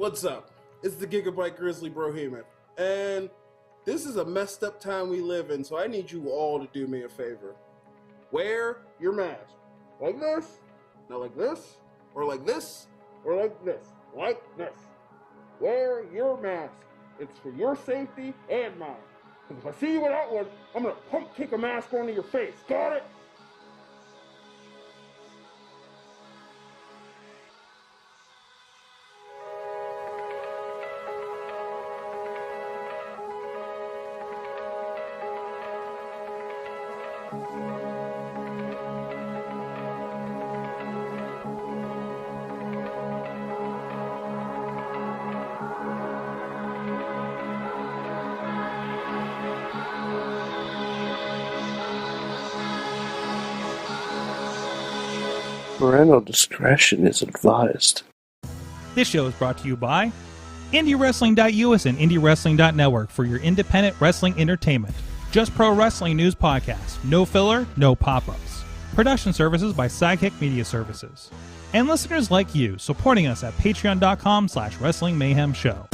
What's up? It's the Gigabyte Grizzly Brohemian, and this is a messed up time we live in, so I need you all to do me a favor. Wear your mask. Like this, not like this, or like this, or like this, like this. Wear your mask. It's for your safety and mine. If I see you without one, I'm gonna pump kick a mask onto your face. Got it? Parental discretion is advised. This show is brought to you by IndieWrestling.us and IndieWrestling.network for your independent wrestling entertainment. Just Pro Wrestling News Podcast. No filler, no pop-ups. Production services by Sidekick Media Services. And listeners like you, supporting us at patreon.com/Wrestling Mayhem Show.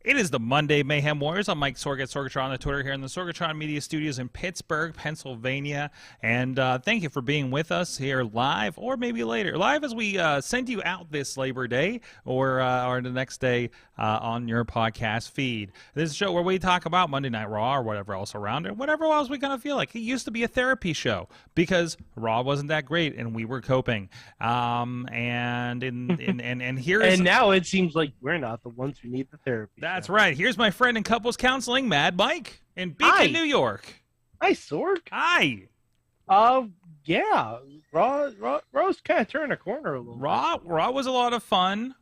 It is the Monday Mayhem Warriors. I'm Mike Sorg at Sorgatron on the Twitter here in the Sorgatron Media Studios in Pittsburgh, Pennsylvania. And thank you for being with us here live, or maybe later. Live as we send you out this Labor Day or the next day on your podcast feed. This is a show where we talk about Monday Night Raw or whatever else around it, whatever else we kind of feel like. It used to be a therapy show because Raw wasn't that great and we were coping. And here's... And now it seems like we're not the ones who need the therapy. That's right. Here's my friend in couples counseling, Mad Mike, in Beacon, New York. Hi, Sorg. Hi. Yeah. Raw's kind of turned a corner a little. Raw was a lot of fun.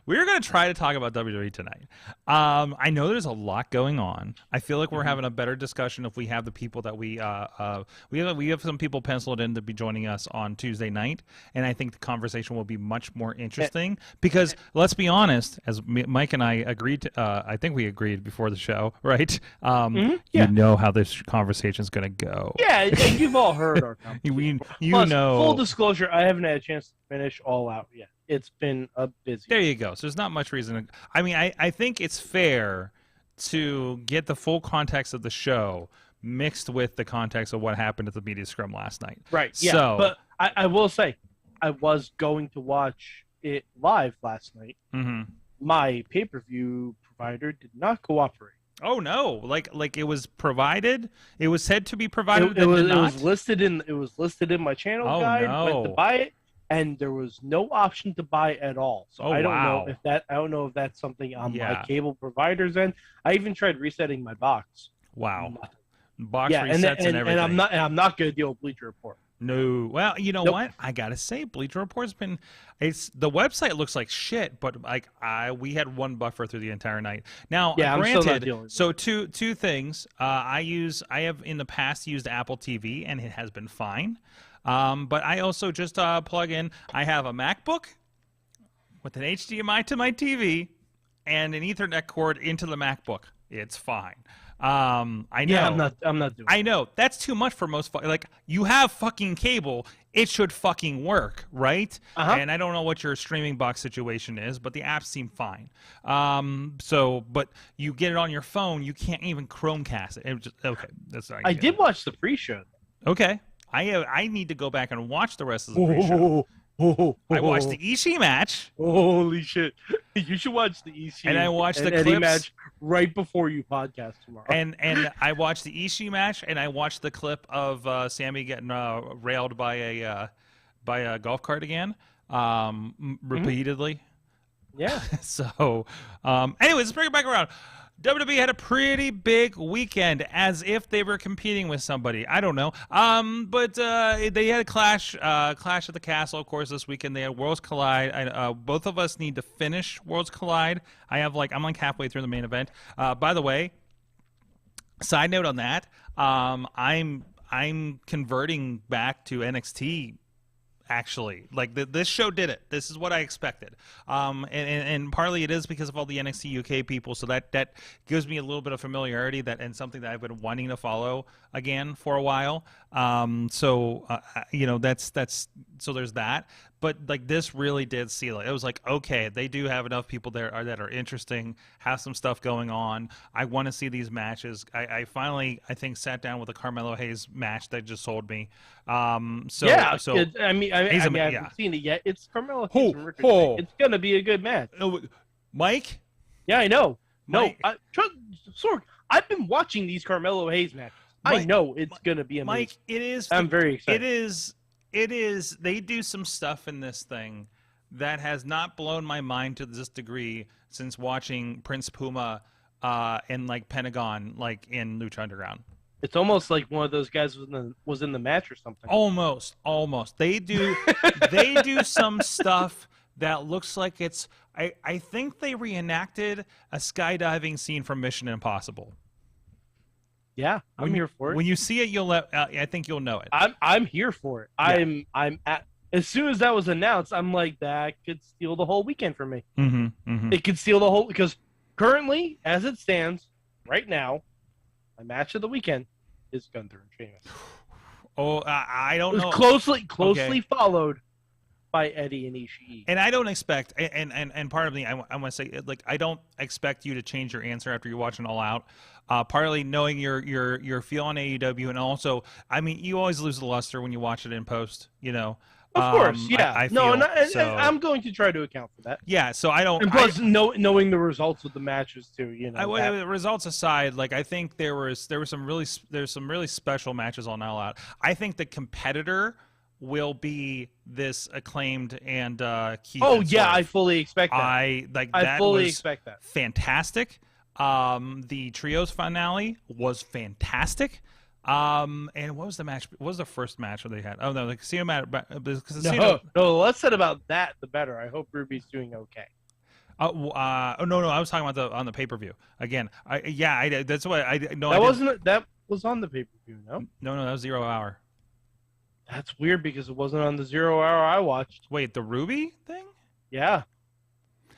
We're going to try to talk about WWE tonight. I know there's a lot going on. I feel like we're having a better discussion if we have the people that we have some people penciled in to be joining us on Tuesday night, and I think the conversation will be much more interesting because let's be honest, as Mike and I agreed, I think we agreed before the show, right? You know how this conversation is going to go. Yeah, you've all heard our conversation. Plus, full disclosure, I haven't had a chance to finish All Out yet. It's been a busy. There you go. So there's not much reason. I think it's fair to get the full context of the show mixed with the context of what happened at the media scrum last night. Right. Yeah. So, but I will say, I was going to watch it live last night. Mm-hmm. My pay-per-view provider did not cooperate. Oh no! Like it was provided. It was said to be provided. It was listed in my channel guide. No. Went to buy it. And there was no option to buy at all. So I don't know if that's something on my cable provider's end. I even tried resetting my box. Wow. Box resets and everything. And I'm not going to deal with Bleacher Report. No. Well, you know what? I gotta say, Bleacher Report's been. The website looks like shit, but we had one buffer through the entire night. Now, granted, I'm still not dealing with it. So two things. I have in the past used Apple TV, and it has been fine. But I also just plug in. I have a MacBook with an HDMI to my TV and an Ethernet cord into the MacBook. It's fine. I know. Yeah, I'm not doing. I know that's too much for most. Like you have fucking cable. It should fucking work, right? Uh-huh. And I don't know what your streaming box situation is, but the apps seem fine. But you get it on your phone, you can't even Chromecast it. Okay, that's not. I did watch the pre-show. Okay. I need to go back and watch the rest of the pre-show. I watched the Ishii match. Holy shit! You should watch the Ishii and I watched the Eddie clips match right before you podcast tomorrow. And I watched the Ishii match, and I watched the clip of Sammy getting railed by a golf cart again, repeatedly. Yeah. So, anyways, let's bring it back around. WWE had a pretty big weekend, as if they were competing with somebody. I don't know. But they had a Clash at the Castle, of course, this weekend. They had Worlds Collide. Both of us need to finish Worlds Collide. I'm like halfway through the main event. By the way, side note on that, I'm converting back to NXT actually. Like this show did it. This is what I expected. And partly it is because of all the NXT UK people, so that gives me a little bit of familiarity and something that I've been wanting to follow again for a while. So there's that. But like this really did seal it. It was like, okay, they do have enough people there that are interesting, have some stuff going on. I want to see these matches. I finally, I think, sat down with a Carmelo Hayes match that just sold me. I haven't seen it yet. It's Carmelo Hayes and Richard. It's gonna be a good match. Mike? Yeah, I know. Mike, Sorg, I've been watching these Carmelo Hayes matches. Mike, I know it's gonna be amazing. Mike, it is. I'm very excited. It is. They do some stuff in this thing that has not blown my mind to this degree since watching Prince Puma and like Pentagon, like in Lucha Underground. It's almost like one of those guys was in the match or something. Almost. They do some stuff that looks like it's. I think they reenacted a skydiving scene from Mission Impossible. Yeah, I'm here for it. When you see it, I think you'll know it. I'm here for it. Yeah. As soon as that was announced, I'm like, that could steal the whole weekend from me. Mm-hmm. It could steal the whole, because currently, as it stands, right now, my match of the weekend is Gunther and Sheamus. Oh, I don't know. Closely followed by Eddie and Ishii. And I don't expect, and part of me, I want to say, like, I don't expect you to change your answer after you watch it All Out. Partly knowing your feel on AEW, and also, I mean, you always lose the luster when you watch it in post, you know. Of course, yeah. I'm going to try to account for that. Yeah, so I don't. And plus, knowing the results of the matches too, you know. The results aside, like I think there's some really special matches on All Out. I think the competitor will be this Acclaimed and Keith. Oh and yeah, Sorg. I fully expect that. I fully expect that. Fantastic. The trios finale was fantastic. And what was the match? What was the first match that they had? Oh no, the casino match. No, the less said about that, the better. I hope Ruby's doing okay. No, I was talking about on the pay-per-view again. That's what I know. That was on the pay-per-view. No, that was 0 Hour. That's weird because it wasn't on the 0 Hour I watched. Wait, the Ruby thing? Yeah.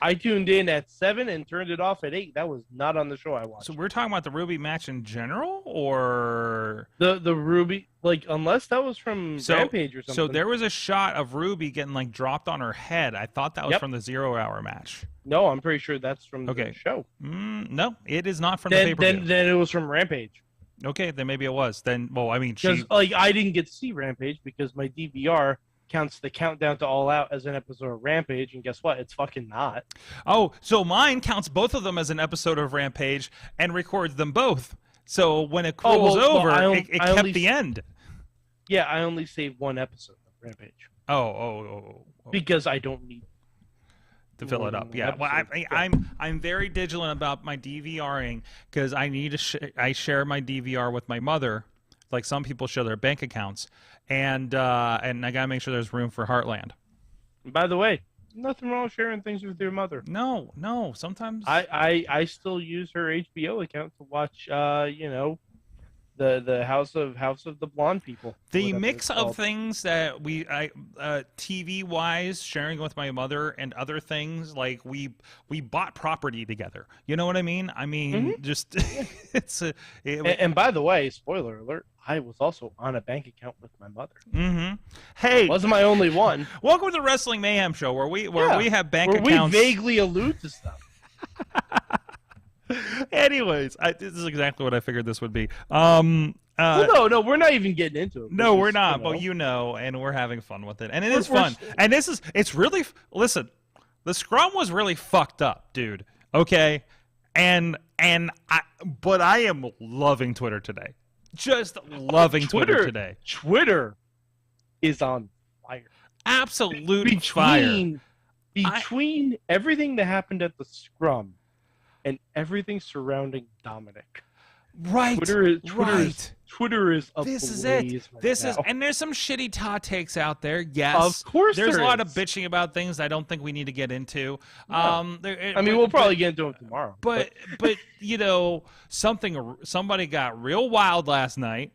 I tuned in at 7 and turned it off at 8. That was not on the show I watched. So we're talking about the Ruby match in general, or the Ruby, like, unless that was from Rampage or something. So there was a shot of Ruby getting like dropped on her head. I thought that was from the 0 Hour match. No, I'm pretty sure that's from the show. No, it is not from the pay-per-view. Then it was from Rampage. Okay, then maybe it was. Then, well, I mean, I didn't get to see Rampage because my DVR counts the countdown to All Out as an episode of Rampage, and guess what? It's fucking not. Oh, so mine counts both of them as an episode of Rampage and records them both. So when it rolls over, it kept the end. Yeah, I only saved one episode of Rampage. Oh. Because I don't need to fill it up. Yeah. Well, I'm very vigilant about my DVRing because I need to I share my DVR with my mother, like some people share their bank accounts, and I gotta make sure there's room for Heartland. By the way, nothing wrong with sharing things with your mother. No. Sometimes I still use her HBO account to watch the House of the Blonde People. The mix of things that TV wise, sharing with my mother and other things, like we bought property together. You know what I mean? I mean, just and by the way, spoiler alert, I was also on a bank account with my mother. Mm-hmm. Hey, it wasn't my only one. Welcome to the Wrestling Mayhem Show, where we have bank accounts. We vaguely allude to stuff. Anyways, this is exactly what I figured this would be. No, we're not even getting into it. No, we're not. But and we're having fun with it, and it's fun. And it's really listen. The scrum was really fucked up, dude. Okay, but I am loving Twitter today. Just loving Twitter today. Twitter is on fire. Absolute fire. Between everything that happened at the scrum and everything surrounding Dominic. Right. Twitter is a This is blaze it. right This now. is, and there's some shitty hot takes out there. Yes, of course. There's a lot of bitching about things I don't think we need to get into. No. We'll probably get into them tomorrow. But somebody got real wild last night,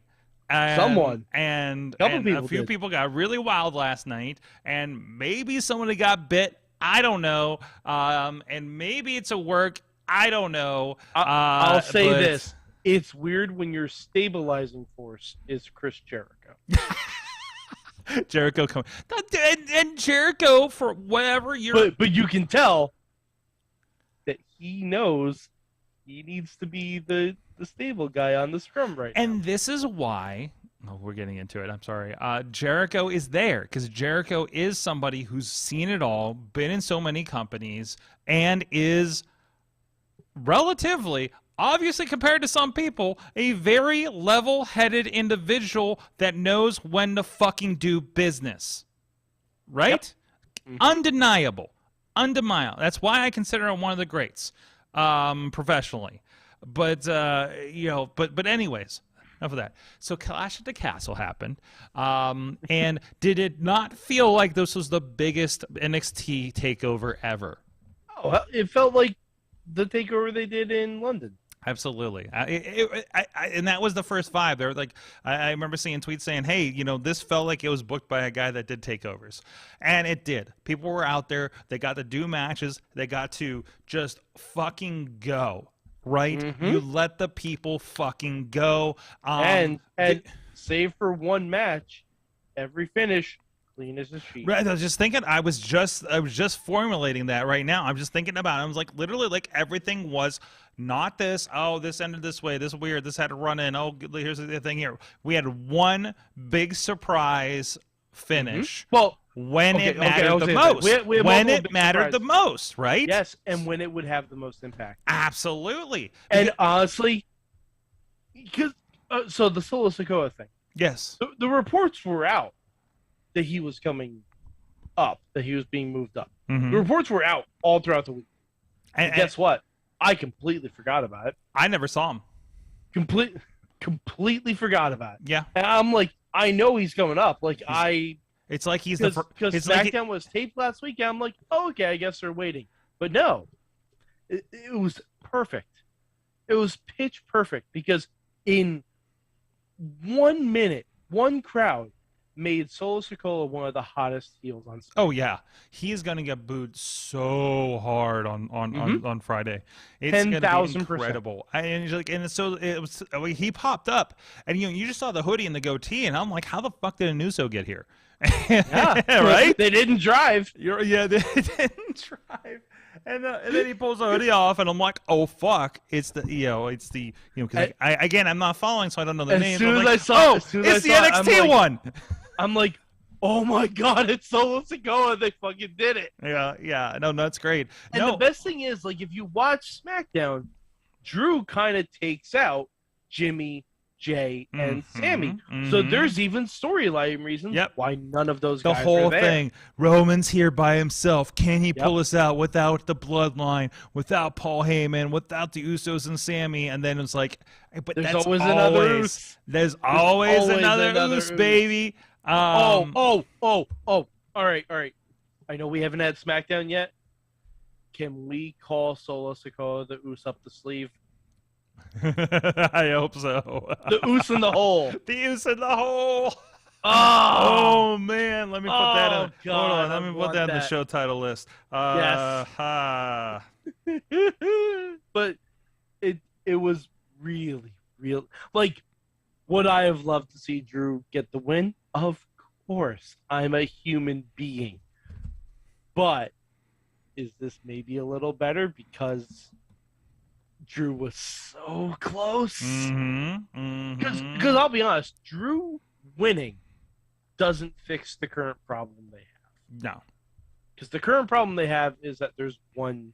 Someone. And people a few did. people got really wild last night, and maybe somebody got bit. I don't know. And maybe it's a work. I don't know. I'll say this. It's weird when your stabilizing force is Chris Jericho. Jericho coming. And Jericho, for whatever you're... But you can tell that he knows he needs to be the stable guy on the scrum right now. And this is why... Oh, we're getting into it. I'm sorry. Jericho is there because Jericho is somebody who's seen it all, been in so many companies, and is relatively, obviously compared to some people, a very level-headed individual that knows when to fucking do business. Right? Yep. Mm-hmm. Undeniable. That's why I consider him one of the greats professionally. But, but anyways... Enough of that. So Clash at the Castle happened, and did it not feel like this was the biggest NXT takeover ever? Oh, it felt like the takeover they did in London. Absolutely. And that was the first vibe. They were like, I remember seeing tweets saying, hey, this felt like it was booked by a guy that did takeovers. And it did. People were out there. They got to do matches. They got to just fucking go. Right? Mm-hmm. You let the people fucking go. And save for one match, every finish, clean as a sheet. Right. I was just thinking, I was just formulating that right now. I'm just thinking about it. I was like, literally, like everything was not this, oh, this ended this way, this weird, this had to run in, oh, here's the thing here. We had one big surprise finish. Mm-hmm. Well, when it mattered the most. When it mattered the most, right? Yes, and when it would have the most impact. Absolutely. And honestly, because so the Solo Sikoa thing. Yes. The reports were out that he was coming up, that he was being moved up. Mm-hmm. The reports were out all throughout the week. And guess what? I completely forgot about it. I never saw him. Completely forgot about it. Yeah. And I'm like, I know he's coming up. Like It's like he's because SmackDown like was taped last week. And I'm like, oh, okay, I guess they're waiting. But no, it was perfect. It was pitch perfect because in 1 minute, one crowd made Solo Sikoa one of the hottest heels on SmackDown. Oh yeah, he's gonna get booed so hard on Friday. It's 10,000%. Incredible. He popped up, and you just saw the hoodie and the goatee, and I'm like, how the fuck did Anuso get here? Yeah, right. They didn't drive. They didn't drive. And then he pulls the hoodie off, and I'm like, "Oh fuck!" It's the because I'm not following, so I don't know the names. As soon as I saw it's the NXT one. I'm like, "Oh my god, it's Solo Sikoa! They fucking did it!" Yeah, no, that's great. And the best thing is, like, if you watch SmackDown, Drew kind of takes out Jimmy, Jay, and Sammy. Mm-hmm. So there's even storyline reasons why none of those guys are there. The whole thing. Roman's here by himself. Can he pull us out without the bloodline, without Paul Heyman, without the Usos and Sammy? And then it's like, but there's always another Uso. There's always another Uso, baby. All right. I know we haven't had SmackDown yet. Can we call Solo Sikoa the Uso up the sleeve? I hope so. The Uso in the hole. The Uso in the hole. Oh man, let me put that in. God, hold on, let me put that in the show title list. Yes. But it was really like, would I have loved to see Drew get the win? Of course. I'm a human being. But is this maybe a little better because Drew was so close? Because I'll be honest, Drew winning doesn't fix the current problem they have. No. Because the current problem they have is that there's one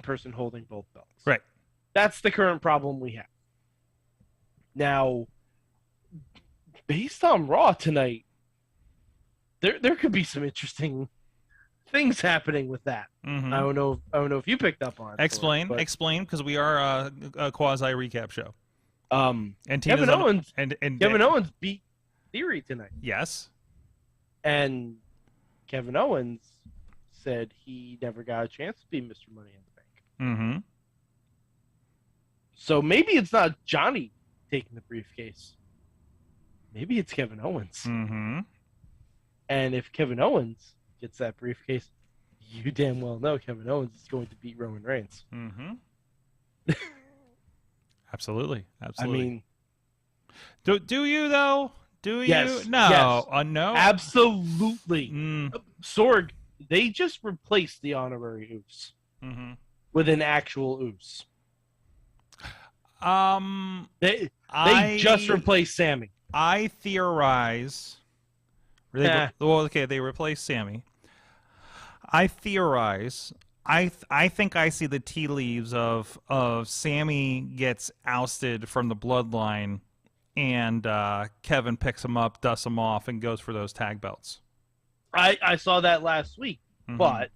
person holding both belts. Right. That's the current problem we have. Now, based on Raw tonight, there could be some interesting things happening with that. Mm-hmm. I don't know if you picked up on it. Explain, because we are a quasi recap show. And Kevin Owens Kevin Owens beat Theory tonight. Yes. And Kevin Owens said he never got a chance to be Mr. Money in the Bank. Mm-hmm. So maybe it's not Johnny taking the briefcase. maybe it's Kevin Owens. Mm-hmm. And if Kevin Owens gets that briefcase, you damn well know Kevin Owens is going to beat Roman Reigns. Mm-hmm. Absolutely. I mean, do you though? Do you? Yes, No. yes. No. Absolutely. Mm. Sorg, they just replaced the honorary Oos Mm-hmm. with an actual Oos. They just replaced Sammy. I theorize. They replaced Sammy. I theorize. I think I see the tea leaves of Sammy gets ousted from the bloodline, and Kevin picks him up, dusts him off, and goes for those tag belts. I saw that last week, Mm-hmm. but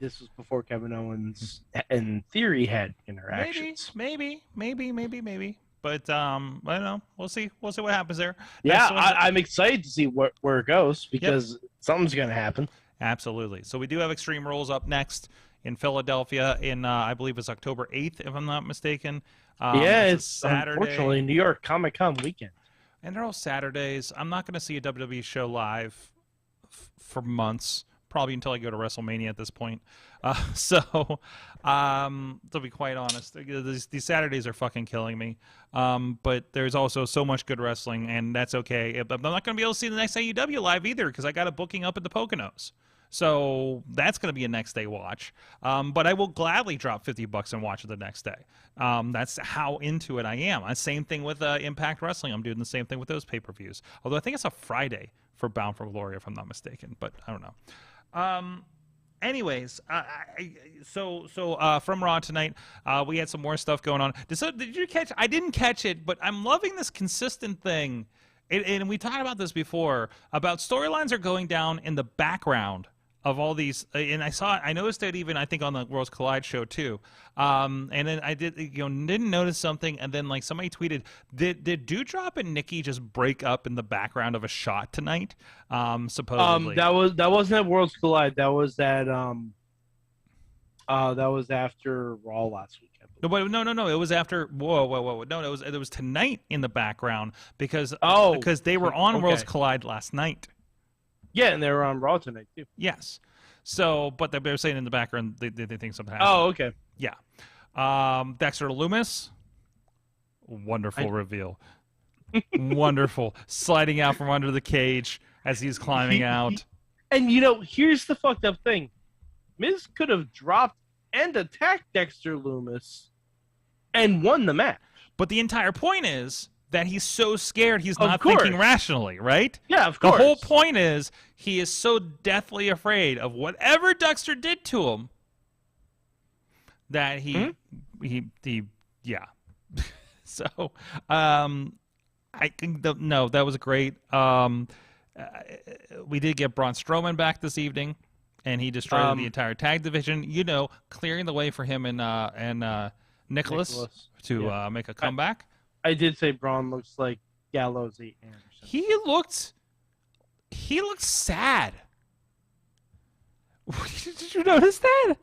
this was before Kevin Owens, in theory, had interactions. Maybe. But I don't know. We'll see. We'll see what happens there. Yeah, I'm excited to see where it goes because something's going to happen. Absolutely. So we do have Extreme Rules up next in Philadelphia in I believe it's October 8th, if I'm not mistaken. It's Saturday. Unfortunately New York Comic-Con weekend. And they're all Saturdays. I'm not going to see a WWE show live for months, probably until I go to WrestleMania at this point. To be quite honest, these Saturdays are fucking killing me. But there's also so much good wrestling, and that's okay. But I'm not going to be able to see the next AEW live either because I got a booking up at the Poconos. So that's going to be a next day watch. But I will gladly drop $50 and watch it the next day. That's how into it I am. Same thing with Impact Wrestling. I'm doing the same thing with those pay-per-views. Although I think it's a Friday for Bound for Glory, if I'm not mistaken. But I don't know. Anyways, so from Raw tonight, we had some more stuff going on. Did you catch? I didn't catch it, but I'm loving this consistent thing. And we talked about this before about storylines are going down in the background of all these, and I noticed it even I think on the Worlds Collide show too. And then I didn't notice something, and then like somebody tweeted, did Doudrop and Nikki just break up in the background of a shot tonight? Supposedly. That wasn't at Worlds Collide. That was at that was after Raw last week. No, it was after. Whoa! No, it was tonight in the background because they were on Worlds Collide last night. Yeah, and they were on Raw tonight too. Yes. So, but they're saying in the background they think something happened. Oh, okay. Yeah. Dexter Lumis. Wonderful reveal. Wonderful. Sliding out from under the cage as he's climbing out. And here's the fucked up thing. Miz could have dropped and attacked Dexter Lumis and won the match. But the entire point is that he's so scared he's not thinking rationally, right? Yeah, of course. The whole point is he is so deathly afraid of whatever Dexter did to him that he yeah. So, I think that was great. We did get Braun Strowman back this evening, and he destroyed the entire tag division. Clearing the way for him and Nicholas to make a comeback. I did say Braun looks like Gallows 8 Anderson. He looked sad. Did you notice that?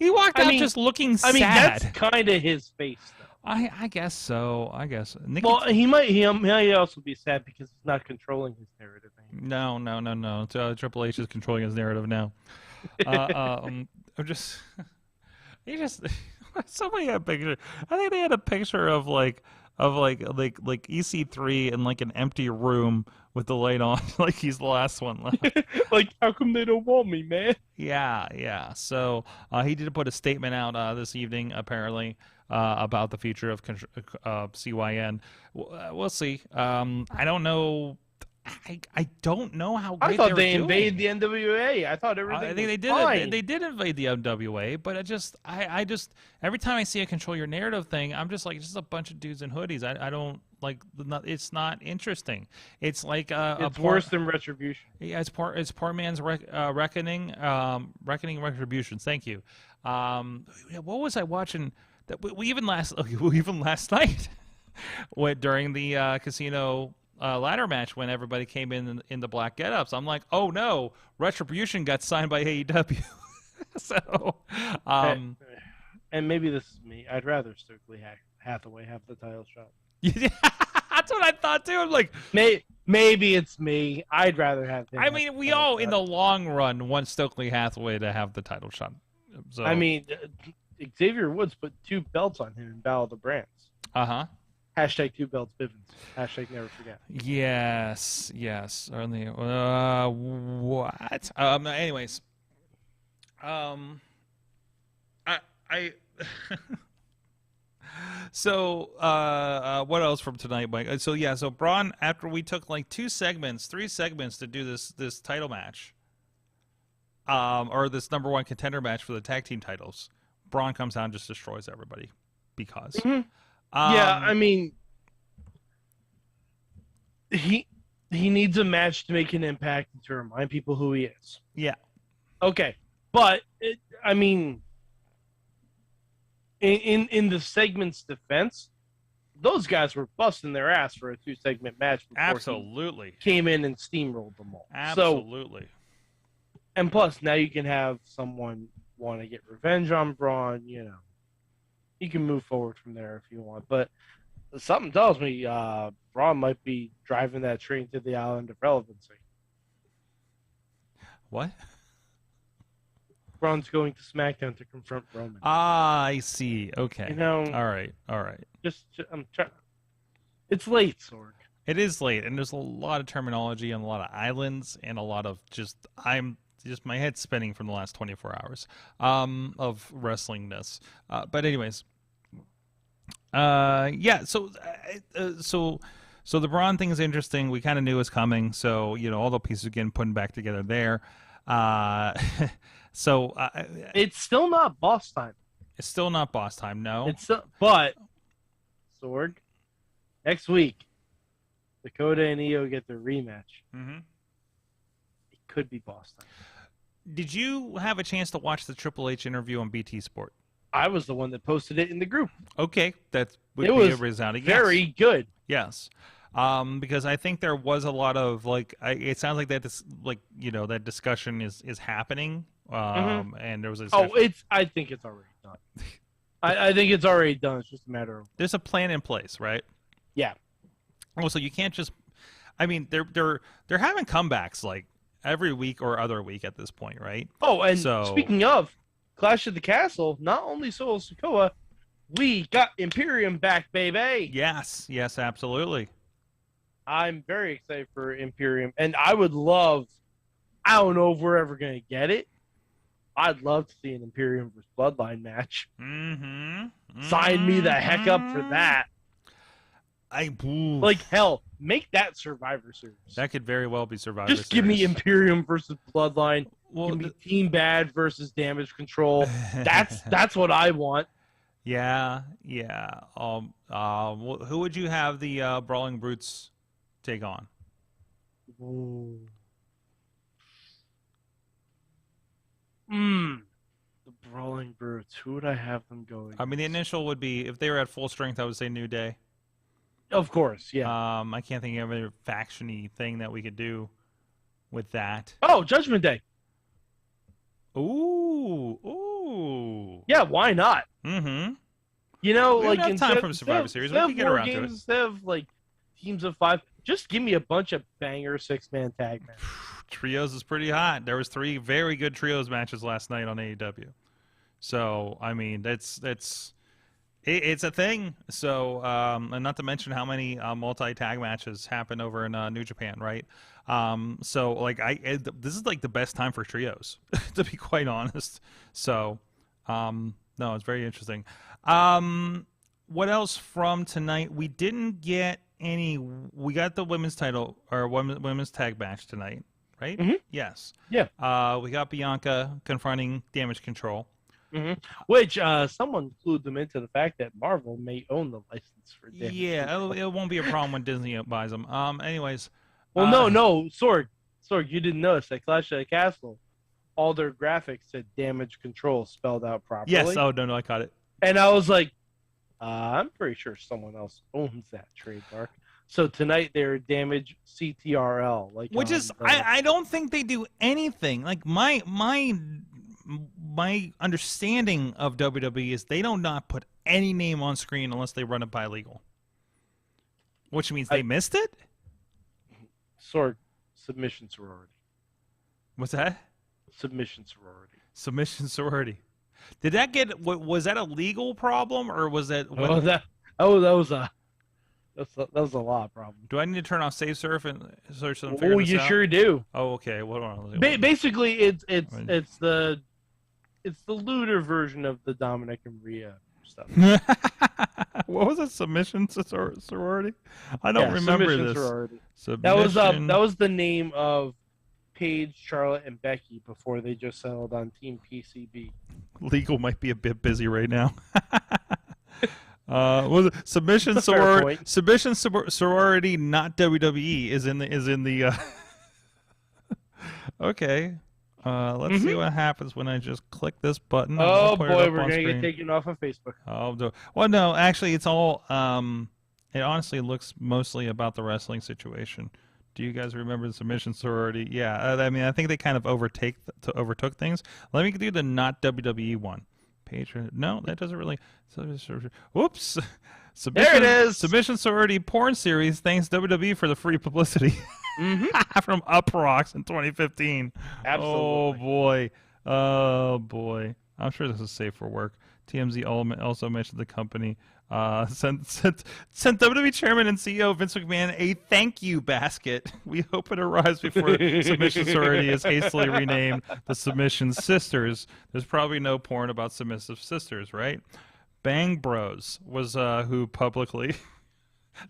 He walked out just looking sad. I mean, that's kind of his face, though. I guess so. Nikki, well, he might also be sad because he's not controlling his narrative anymore. No. Triple H is controlling his narrative now. Somebody had a picture. I think they had a picture of like EC3 in like an empty room with the light on, like he's the last one left. Like, how come they don't want me, man? Yeah. So he did put a statement out this evening, apparently, about the future of CYN. We'll see. I don't know. I don't know how great I thought they invaded the NWA. I thought everything I think was they did. fine. They did invade the NWA, but I just every time I see a control your narrative thing, I'm just like, it's just a bunch of dudes in hoodies. I don't like. It's not interesting. It's like it's worse than Retribution. Yeah, it's poor man's reckoning. Reckoning Retributions. Thank you. What was I watching? That we even last night, during the casino. Ladder match when everybody came in the black get-ups. I'm like, oh no, Retribution got signed by AEW. So, and maybe this is me. I'd rather Stokely Hathaway have the title shot. That's what I thought too. I'm like, maybe it's me. I'd rather have him. I mean, we all, in the long run, want Stokely Hathaway to have the title shot. So, I mean, Xavier Woods put 2 belts on him in Battle of the Brands. Hashtag 2 belts Bivens. Hashtag never forget. Yes. Only what? Anyways, I So, what else from tonight, Mike? So Braun, after we took like 3 segments to do this title match, or this number 1 contender match for the tag team titles, Braun comes out and just destroys everybody because. Mm-hmm. Yeah, I mean, he needs a match to make an impact and to remind people who he is. Yeah. Okay, but I mean, in the segment's defense, those guys were busting their ass for a 2-segment match. Absolutely. He came in and steamrolled them all. Absolutely. And plus, now you can have someone want to get revenge on Braun. You know, you can move forward from there if you want. But something tells me Braun might be driving that train to the island of relevancy. What? Braun's going to SmackDown to confront Roman. Ah, I see. Okay. You know. All right. I'm trying. It's late, Sorg. It is late, and there's a lot of terminology and a lot of islands and a lot of my head's spinning from the last 24 hours of wrestlingness. But anyways, yeah. So the Braun thing is interesting. We kind of knew it was coming, so all the pieces are getting put back together there. So it's still not boss time. It's still not boss time. No. But Sorg, next week, Dakota and Io get their rematch. Mm-hmm. It could be boss time. Did you have a chance to watch the Triple H interview on BT Sport? I was the one that posted it in the group. Okay, that would be a resounding yes. Very good. Yes. Because I think there was a lot of it sounds like that that discussion is happening. And there was a discussion. I think it's already done. I think it's already done. It's just a matter of there's a plan in place, right? Yeah. Also, you can't just. I mean, they're having comebacks like every week or other week at this point, right? Oh, and speaking of Clash of the Castle, not only Solo Sikoa, we got Imperium back, baby. Yes, absolutely. I'm very excited for Imperium, and I would love. I don't know if we're ever gonna get it. I'd love to see an Imperium versus Bloodline match. Mm-hmm. Sign me the heck up for that. Hell, make that Survivor Series. That could very well be Survivor Series. Just give me Imperium versus Bloodline. Give me Team Bad versus Damage Control. That's what I want. Yeah. Who would you have the Brawling Brutes take on? Ooh. The Brawling Brutes. Who would I have them going? I mean, the initial would be, if they were at full strength, I would say New Day. Of course, yeah. I can't think of any faction-y thing that we could do with that. Oh, Judgment Day. Ooh. Yeah, why not? Mm-hmm. We have time from Survivor Series. We can get around to it. Instead of teams of 5, just give me a bunch of banger 6-man tag matches. Trios is pretty hot. There was 3 very good trios matches last night on AEW. So, I mean, it's a thing. So, and not to mention how many multi-tag matches happen over in New Japan, right? So, this is the best time for trios, to be quite honest. So, no, it's very interesting. What else from tonight? We didn't get any. We got the women's title or women's tag match tonight. Right? Mm-hmm. Yes. Yeah. We got Bianca confronting Damage Control. Mm-hmm. Which someone clued them into the fact that Marvel may own the license for Damage Control. It won't be a problem when Disney buys them. Anyways. Well, no, Sorg, you didn't notice that Clash of the Castle, all their graphics said Damage Control spelled out properly. Yes. Oh, no, I caught it. And I was like, I'm pretty sure someone else owns that trademark. So tonight they're Damage CTRL, which is I don't think they do anything. My understanding of WWE is they do not put any name on screen unless they run it by legal. Which means they missed it? Sorg, submission sorority. What's that? Submission sorority. Submission sorority. Did that get? Was that a legal problem or was that? That was a lot problem. Do I need to turn off save surf and search and Oh, you sure do. Oh, okay. What on? Basically, it's the looter version of the Dominic and Rhea stuff. What was it? Submission sorority? I don't remember this. Sorority. Submission. That was the name of Paige, Charlotte, and Becky before they just settled on Team PCB. Legal might be a bit busy right now. Was it submission That's a fair sorority? point. Submission sorority, not WWE, is in the. Okay. Let's see what happens when I just click this button. Oh put it boy, up we're on gonna screen. get taken off of Facebook. Well, no, actually, it's all. It honestly looks mostly about the wrestling situation. Do you guys remember the submission sorority? Yeah, I mean, I think they kind of overtook things. Let me do the not WWE one. Patreon. No, that doesn't really. Whoops. Submission, There it is. Submission sorority porn series. Thanks WWE for the free publicity. From Uproxx in 2015. Absolutely. Oh boy. I'm sure this is safe for work. TMZ also mentioned the company sent WWE Chairman and CEO Vince McMahon a thank you basket. We hope it arrives before Submission Sorority is hastily renamed the Submission Sisters. There's probably no porn about submissive sisters, right? Bang Bros was who publicly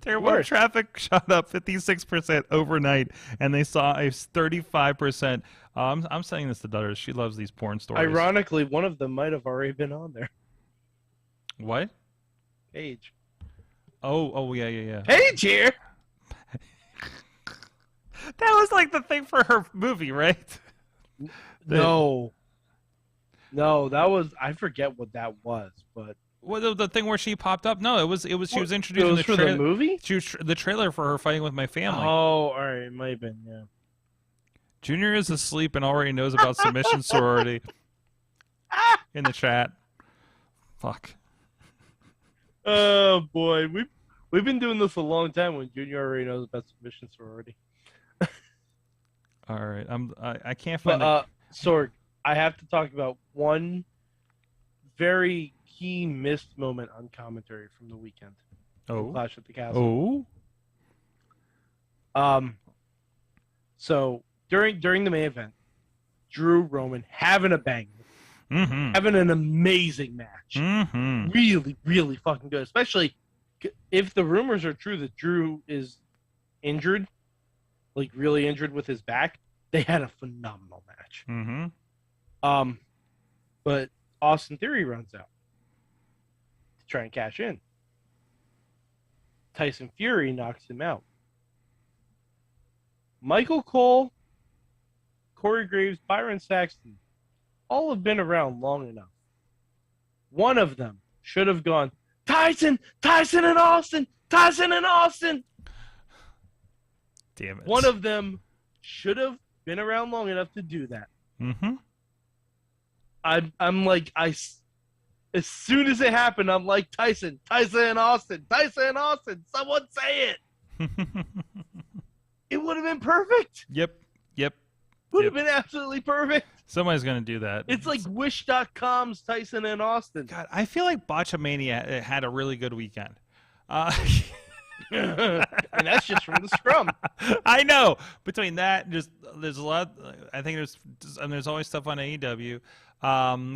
their web traffic shot up 56% overnight, and they saw a 35%. I'm saying this to Dutters. She loves these porn stories. Ironically, one of them might have already been on there. What? Paige. Oh, yeah. Paige here. That was like the thing for her movie, right? No, that was, I forget what that was, but Well, the thing where she popped up. No, it was she was introduced in the for the movie. She was the trailer for her fighting with my family. Oh, all right, it might have been, yeah. Junior is asleep and already knows about submission sorority. In the chat. Fuck. Oh boy, we've been doing this a long time. When Junior already knows about submission sorority. All right, I can't find. Sorg, I have to talk about one very key missed moment on commentary from the weekend. Oh, Clash at the Castle. Oh. So during the main event, Drew Roman having a banger, having an amazing match, really, really fucking good. Especially if the rumors are true that Drew is injured, like really injured with his back. They had a phenomenal match. But Austin Theory runs out to try and cash in. Tyson Fury knocks him out. Michael Cole, Corey Graves, Byron Saxton, all have been around long enough. One of them should have gone, Tyson and Austin. Damn it. One of them should have been around long enough to do that. I'm like, as soon as it happened, I'm like, Tyson and Austin, someone say it. It would have been perfect. Yep. Would have been absolutely perfect. Somebody's gonna do that. It's like Wish.com's Tyson and Austin. God, I feel like Botchamania had a really good weekend. And that's just from the scrum. I know. Between that, there's a lot. I think there's always stuff on AEW.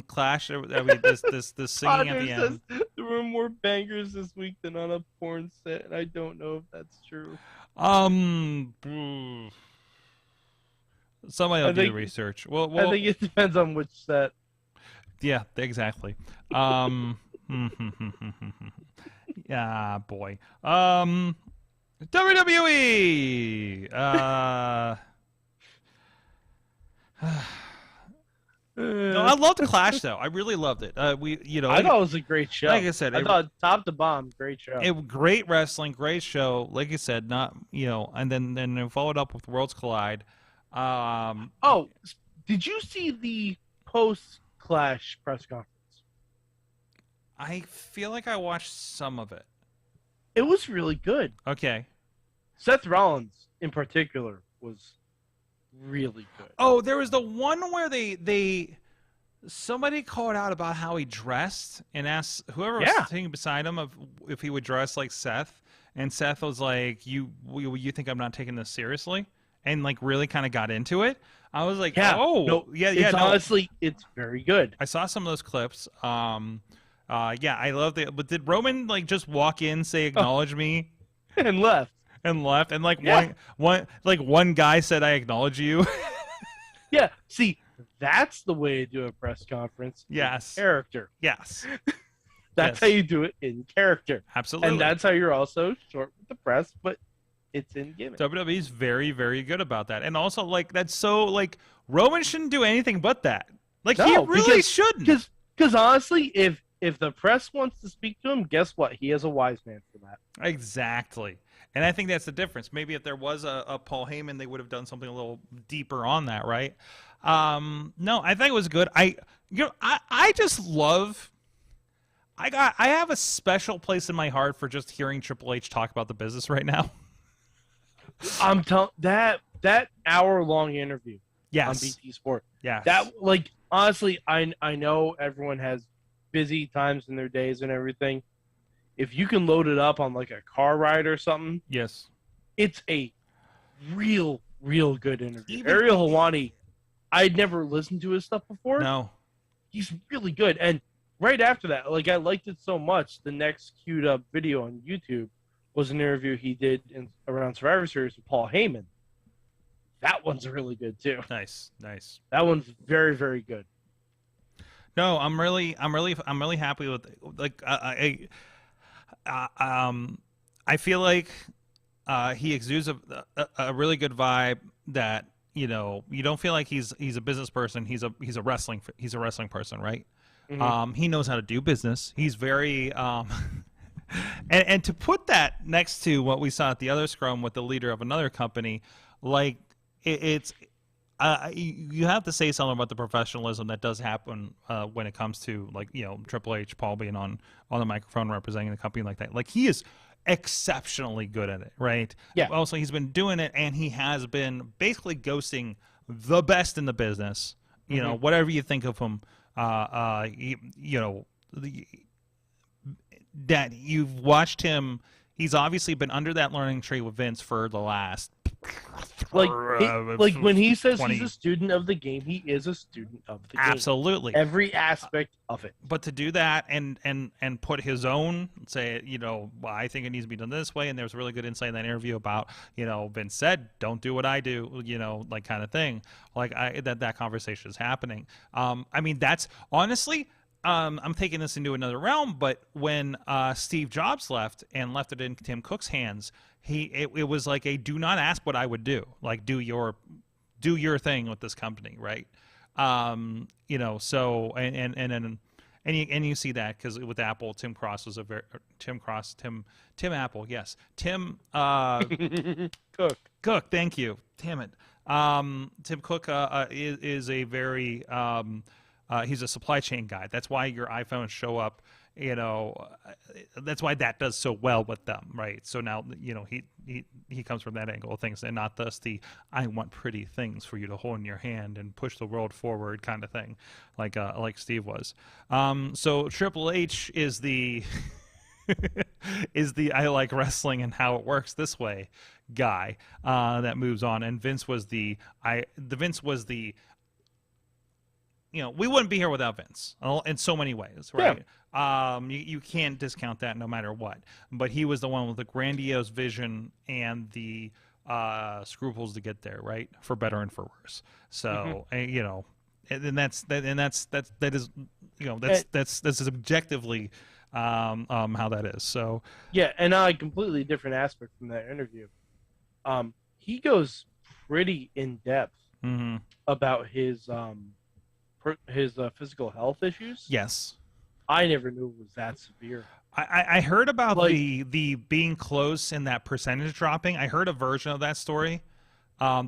Clash. I mean, this singing at the end. Says there were more bangers this week than on a porn set, and I don't know if that's true. Somebody will do the research. Well, I think it depends on which set. Yeah, exactly. Yeah, boy. WWE. No, I loved the Clash though. I really loved it. I thought it was a great show. Like I said, I thought top to bottom, great show. Great wrestling, great show. Like I said, not and then followed up with Worlds Collide. Did you see the post-Clash press conference? I feel like I watched some of it. It was really good. Okay. Seth Rollins in particular was really good. Oh, there was the one where somebody called out about how he dressed and asked whoever was sitting beside him if he would dress like Seth, and Seth was like, "You think I'm not taking this seriously?" And like really kind of got into it. I was like, Honestly, it's very good. I saw some of those clips. I love it. But did Roman like just walk in, say acknowledge me, and left? And like one guy said, "I acknowledge you." Yeah. See, that's the way to do a press conference. Yes. In character. Yes. That's how you do it in character. Absolutely. And that's how you're also short with the press, but it's in gimmick. WWE's very, very good about that. And also, like, that's so, like, Roman shouldn't do anything but that. Like, he really shouldn't. Because honestly, if the press wants to speak to him, guess what? He is a wise man for that. Exactly. And I think that's the difference. Maybe if there was a Paul Heyman, they would have done something a little deeper on that, right? No, I think it was good. I just love. I have a special place in my heart for just hearing Triple H talk about the business right now. I'm telling that hour-long interview on BT Sport. Yeah. That, like, honestly, I know everyone has busy times in their days and everything. If you can load it up on like a car ride or something, yes, it's a real good interview. Ariel Helwani, I'd never listened to his stuff before. No, he's really good. And right after that, like, I liked it so much. The next queued up video on YouTube was an interview he did around Survivor Series with Paul Heyman. That one's really good too. Nice. That one's very, very good. No, I'm really happy with I feel like he exudes a really good vibe that, you know, you don't feel like he's a business person. He's a wrestling person, right? Mm-hmm. He knows how to do business. He's very and to put that next to what we saw at the other scrum with the leader of another company, like it's you have to say something about the professionalism that does happen when it comes to, like, you know, Triple H, Paul being on the microphone representing the company like that. Like, he is exceptionally good at it, right? Yeah. Also, he's been doing it, and he has been basically ghosting the best in the business. You know, whatever you think of him, you know, that you've watched him. He's obviously been under that learning tree with Vince for the last like when he says 20. He's a student of the game, he is a student of the game. Absolutely. Every aspect of it. But to do that and put his own, say, you know, well, I think it needs to be done this way, and there's really good insight in that interview about, you know, Vince said, don't do what I do, you know, like, kind of thing. Like, that conversation is happening. I mean, that's honestly, I'm taking this into another realm, but when Steve Jobs left and left it in Tim Cook's hands, it was like a do not ask what I would do, like, do your thing with this company, right? You know, so and you see that because with Apple, Tim Apple, yes, Tim Cook, thank you, damn it, Tim Cook is a very he's a supply chain guy. That's why your iPhones show up, you know, that's why that does so well with them, right? So now, you know, he comes from that angle of things, and not thus the I want pretty things for you to hold in your hand and push the world forward kind of thing, like Steve was. So Triple H is the I like wrestling and how it works this way guy that moves on, and Vince was the you know, we wouldn't be here without Vince in so many ways, right? Yeah. You can't discount that no matter what. But he was the one with the grandiose vision and the scruples to get there, right? For better and for worse. So, you know, that's objectively how that is. So yeah, and a completely different aspect from that interview. He goes pretty in depth about his physical health issues. Yes. I never knew it was that severe. I heard about the being close and that percentage dropping. I heard a version of that story.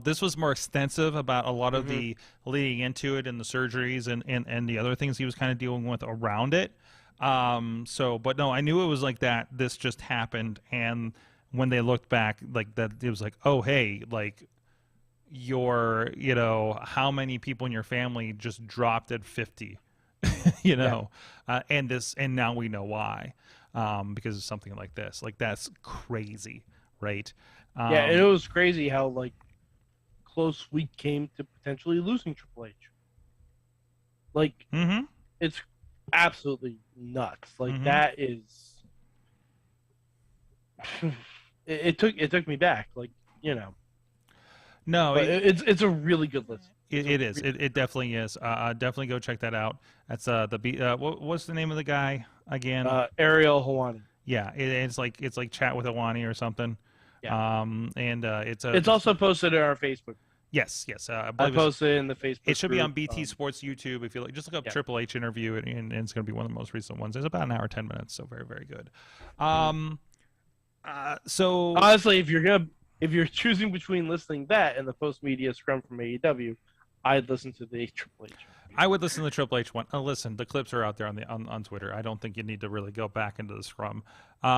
This was more extensive about a lot of the leading into it and the surgeries and the other things he was kind of dealing with around it. But no, I knew it was like that. This just happened. And when they looked back, like that, it was like, oh hey, like your, how many people in your family just dropped at 50, and now we know why, because of something like this. Like that's crazy, right? And it was crazy how like close we came to potentially losing Triple H. Like, it's absolutely nuts. Like that is, it took me back. Like, No, but it's a really good list. It is. It definitely is. Definitely go check that out. That's what's the name of the guy again? Ariel Hawani. Yeah, it's like Chat with Hawani or something. Yeah. It's also posted on our Facebook. Yes. I posted it in the Facebook. It should group. be on BT Sports YouTube. If you look, just look up Triple H interview, and it's going to be one of the most recent ones. It's about an hour 10 minutes, so very very good. So honestly, if you're choosing between listening that and the post media scrum from AEW, I'd listen to the Triple H. I would listen to the Triple H one. Listen, the clips are out there on Twitter. I don't think you need to really go back into the scrum. We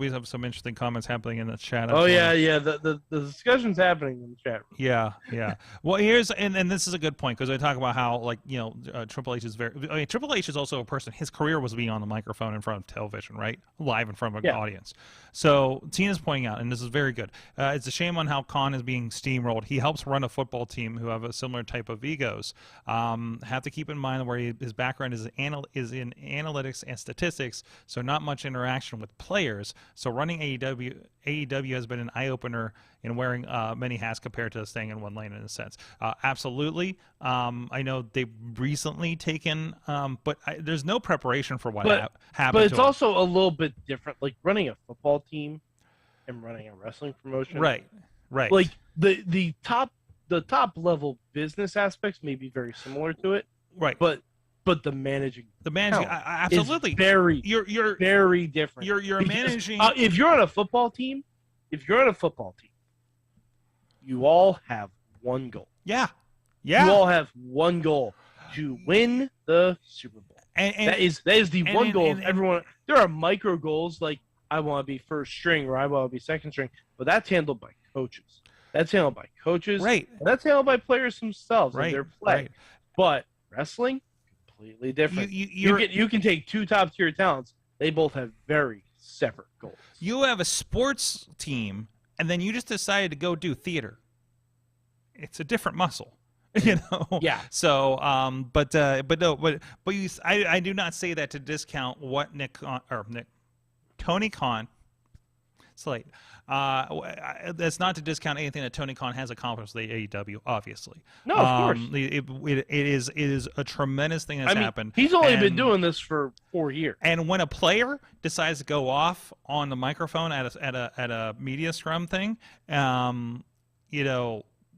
have some interesting comments happening in the chat. The discussion's happening in the chat room. Yeah. Well, and this is a good point, because I talk about how Triple H is Triple H is also a person. His career was being on the microphone in front of television, right, live in front of an audience. So Tina's pointing out, and this is very good. It's a shame on how Khan is being steamrolled. He helps run a football team who have a similar type of egos. Have to keep in mind where his background is in analytics and statistics, so not much interaction with players. So running AEW has been an eye-opener in wearing many hats compared to staying in one lane in a sense. Absolutely. I know they've recently taken, but there's no preparation for what happened. But it's also a little bit different, like running a football team and running a wrestling promotion. Right. Like the top level business aspects may be very similar to it. Right. But the managing absolutely you're very different. You're managing. If you're on a football team, you all have one goal. Yeah. You all have one goal: to win the Super Bowl. And that is the one goal of everyone. There are micro goals like I want to be first string or I want to be second string, but that's handled by coaches. Right. And that's handled by players themselves and their play. Right. But wrestling, completely different. You can take two top tier talents. They both have very separate goals. You have a sports team, and then you just decided to go do theater. It's a different muscle, Yeah. So, I do not say that to discount what Tony Khan. It's late. That's not to discount anything that Tony Khan has accomplished with the AEW, obviously. No, of course. It is a tremendous thing that's happened. He's only been doing this for 4 years. And when a player decides to go off on the microphone at a media scrum thing,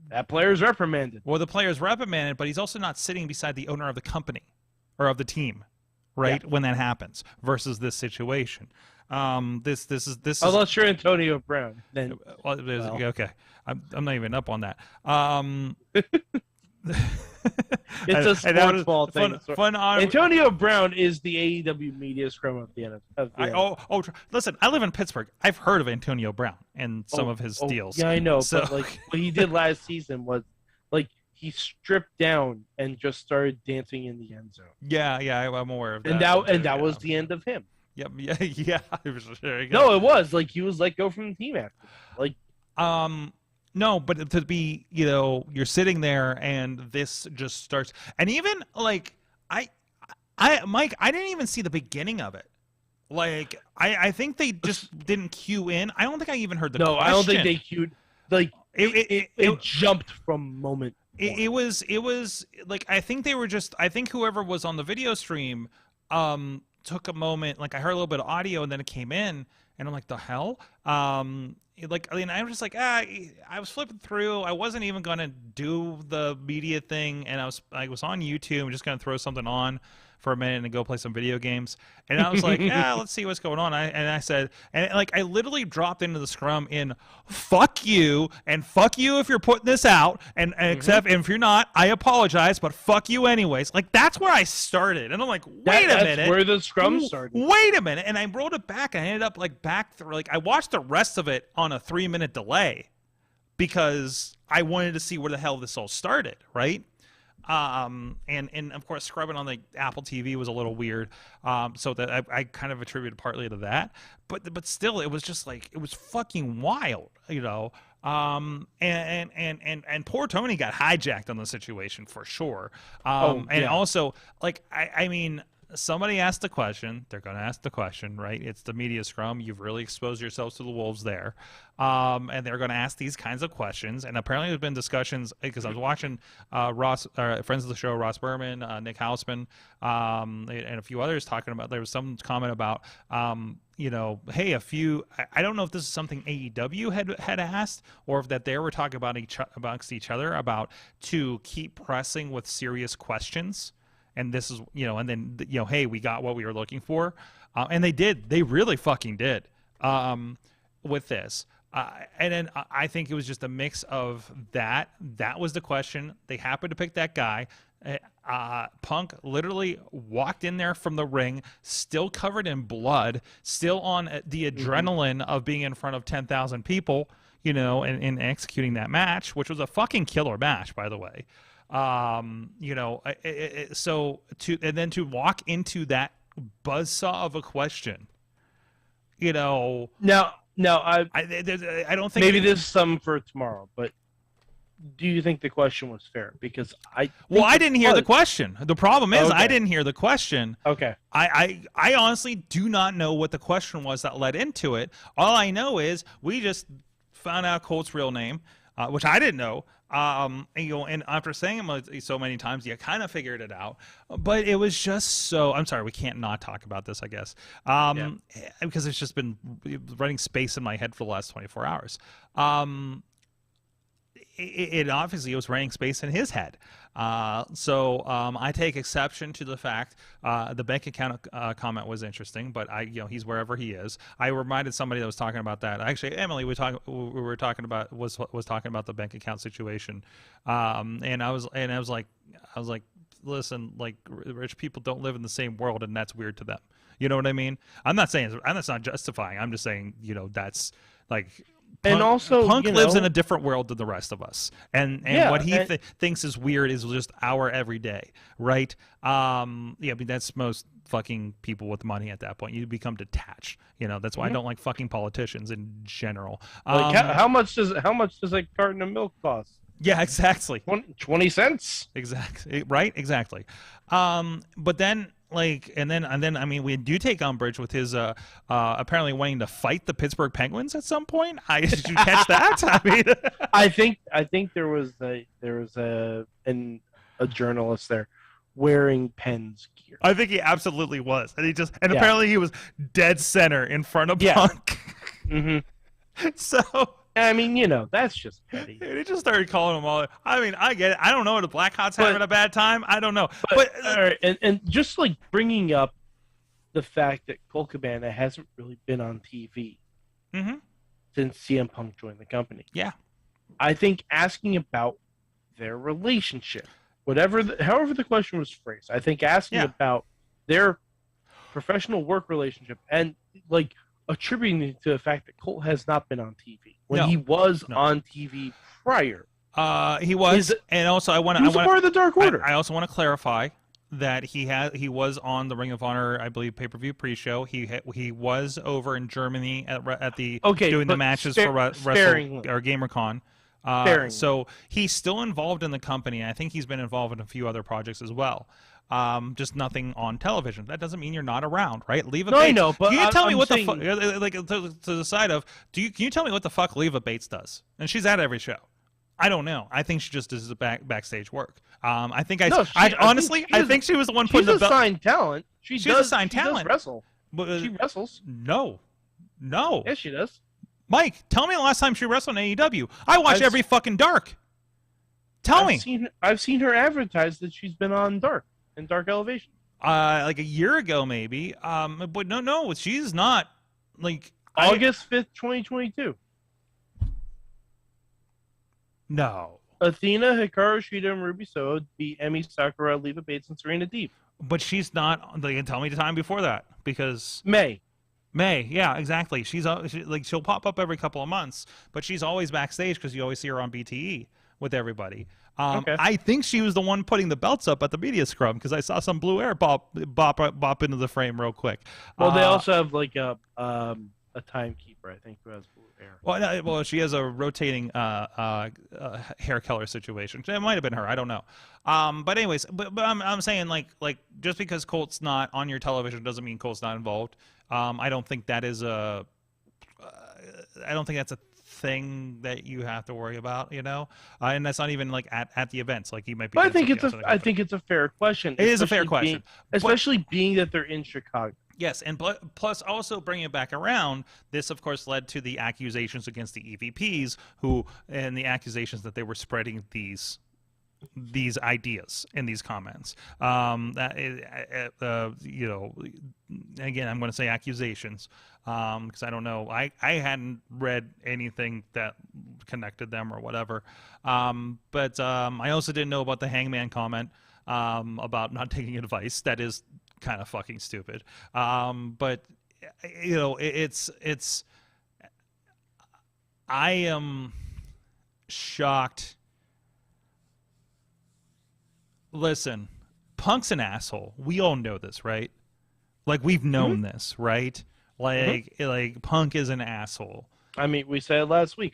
that player's reprimanded. Well, the player's reprimanded, but he's also not sitting beside the owner of the company or of the team, right? Yeah. When that happens, versus this situation. This is unless you're Antonio Brown, then okay. I'm not even up on that. It's a sports ball thing. Fun Antonio Brown is the AEW media scrum of the NFL. Listen, I live in Pittsburgh. I've heard of Antonio Brown and some of his deals. Yeah, I know. So. But like what he did last season was like he stripped down and just started dancing in the end zone. Yeah, I'm aware of that. And that was the end of him. Yep. Yeah. There you go. No, it was like he was let go from the team after. Like, no, but to be, you're sitting there and this just starts, and even like Mike, I didn't even see the beginning of it. Like, I think they just didn't cue in. I don't think I even heard the question. I don't think they cued. Like, it jumped from moment. It was like I think whoever was on the video stream, took a moment, like I heard a little bit of audio and then it came in and I'm like, the hell? I was just like, I was flipping through. I wasn't even going to do the media thing, and I was on YouTube, just gonna throw something on for a minute and go play some video games. And I was like, yeah, let's see what's going on. I said, I literally dropped into the scrum in fuck you, and fuck you if you're putting this out, and except if you're not, I apologize, but fuck you anyways. Like, that's where I started. And I'm like, wait a minute. That's where the scrum started. Wait a minute. And I rolled it back, and I ended up like back through, like, I watched the rest of it on a 3-minute delay because I wanted to see where the hell this all started, right? And of course scrubbing on the Apple TV was a little weird, so that I kind of attributed partly to that, but still it was just like, it was fucking wild, you know. And poor Tony got hijacked on the situation for sure. And also, like, I mean, somebody asked the question, they're going to ask the question, right? It's the media scrum. You've really exposed yourselves to the wolves there. And they're going to ask these kinds of questions. And apparently there's been discussions, because I was watching Ross, friends of the show, Ross Berman, Nick Hausman, and a few others talking about, there was some comment about, you know, hey, I don't know if this is something AEW had asked, or if that they were talking about amongst each other about to keep pressing with serious questions. And this is, you know, and then, you know, hey, we got what we were looking for. And they did. They really fucking did with this. And then I think it was just a mix of that. That was the question. They happened to pick that guy. Punk literally walked in there from the ring, still covered in blood, still on the adrenaline of being in front of 10,000 people, you know, and executing that match, which was a fucking killer match, by the way. You know, and then to walk into that buzzsaw of a question, you know. No, I don't think maybe this is something for tomorrow, but do you think the question was fair? Because I didn't hear the question. The problem is I didn't hear the question. Okay. I honestly do not know what the question was that led into it. All I know is we just found out Colt's real name, which I didn't know. And, you know, and after saying him so many times, you kind of figured it out. But it was just so. I'm sorry, we can't not talk about this, I guess, because it's just been running space in my head for the last 24 hours. It obviously was running space in his head. So I take exception to the fact the bank account comment was interesting, but you know, he's wherever he is. I reminded somebody that was talking about that. Actually, Emily, was talking about the bank account situation, and I was like, listen, like, rich people don't live in the same world, and that's weird to them. You know what I mean? That's not justifying. I'm just saying, you know, that's like. Punk, and also, Punk lives in a different world than the rest of us, and what he thinks is weird is just our everyday, right? I mean, that's most fucking people with money at that point. You become detached, you know. That's why I don't like fucking politicians in general. Like, how much does a carton of milk cost? Yeah, exactly. 20 cents. Exactly. Right. Exactly. But then. Like, and then I mean, we do take umbrage with his apparently wanting to fight the Pittsburgh Penguins at some point. Did you catch that? I mean, I think there was a journalist there wearing Penn's gear. I think he absolutely was, and apparently he was dead center in front of Punk. Mm-hmm. So. I mean, you know, that's just petty. He just started calling them all. I mean, I get it. I don't know if the Blackhawks having a bad time. I don't know. But all right, and just like bringing up the fact that Colt Cabana hasn't really been on TV since CM Punk joined the company. Yeah, I think asking about their relationship, however the question was phrased, I think asking about their professional work relationship and like attributing it to the fact that Colt has not been on TV when he was on TV prior. He was, and also I want to. He was a part of the Dark Order. I also want to clarify that he was on the Ring of Honor, I believe, pay-per-view pre-show. He was over in Germany at the doing the matches for GamerCon. So he's still involved in the company. I think he's been involved in a few other projects as well. Just nothing on television. That doesn't mean you're not around, right? Leva Bates. I know, but can you tell me what the fuck? Like to the side of, can you tell me what the fuck Leva Bates does? And she's at every show. I don't know. I think she just does the backstage work. I think I think she was the one putting the belt. She's a signed talent. She's a signed talent. She does wrestle. She wrestles. No. Yes, she does. Mike, tell me the last time she wrestled in AEW. I watch every fucking Dark. Tell me. I've seen her advertise that she's been on Dark Elevation. Like a year ago, maybe. But no, she's not. Like August 5th, 2022. No. Athena, Hikaru Shida, and Ruby Soho beat Emi Sakura, Leva Bates, and Serena Deeb. But she's not. They can tell me the time before that because May, yeah, exactly. She'll pop up every couple of months, but she's always backstage because you always see her on BTE with everybody. Okay. I think she was the one putting the belts up at the media scrum because I saw some blue air bop into the frame real quick. Well, they also have like a timekeeper, I think, who has blue air. Well, she has a rotating hair color situation. It might have been her. I don't know. But anyways, but I'm saying like just because Colt's not on your television doesn't mean Colt's not involved. I don't think that is I don't think that's a thing that you have to worry about, and that's not even like at the events. Like he might be. But I think it's a fair question. It is a fair question, especially being that they're in Chicago. Yes, and plus also bringing it back around, this of course led to the accusations against the EVPs, and the accusations that they were spreading these ideas in these comments. Again, I'm going to say accusations because I don't know. I hadn't read anything that connected them or whatever. But I also didn't know about the Hangman comment about not taking advice. That is kind of fucking stupid. But it's. I am shocked. Listen, Punk's an asshole. We all know this, right? Like we've known this, right? Like Punk is an asshole. I mean, we said it last week.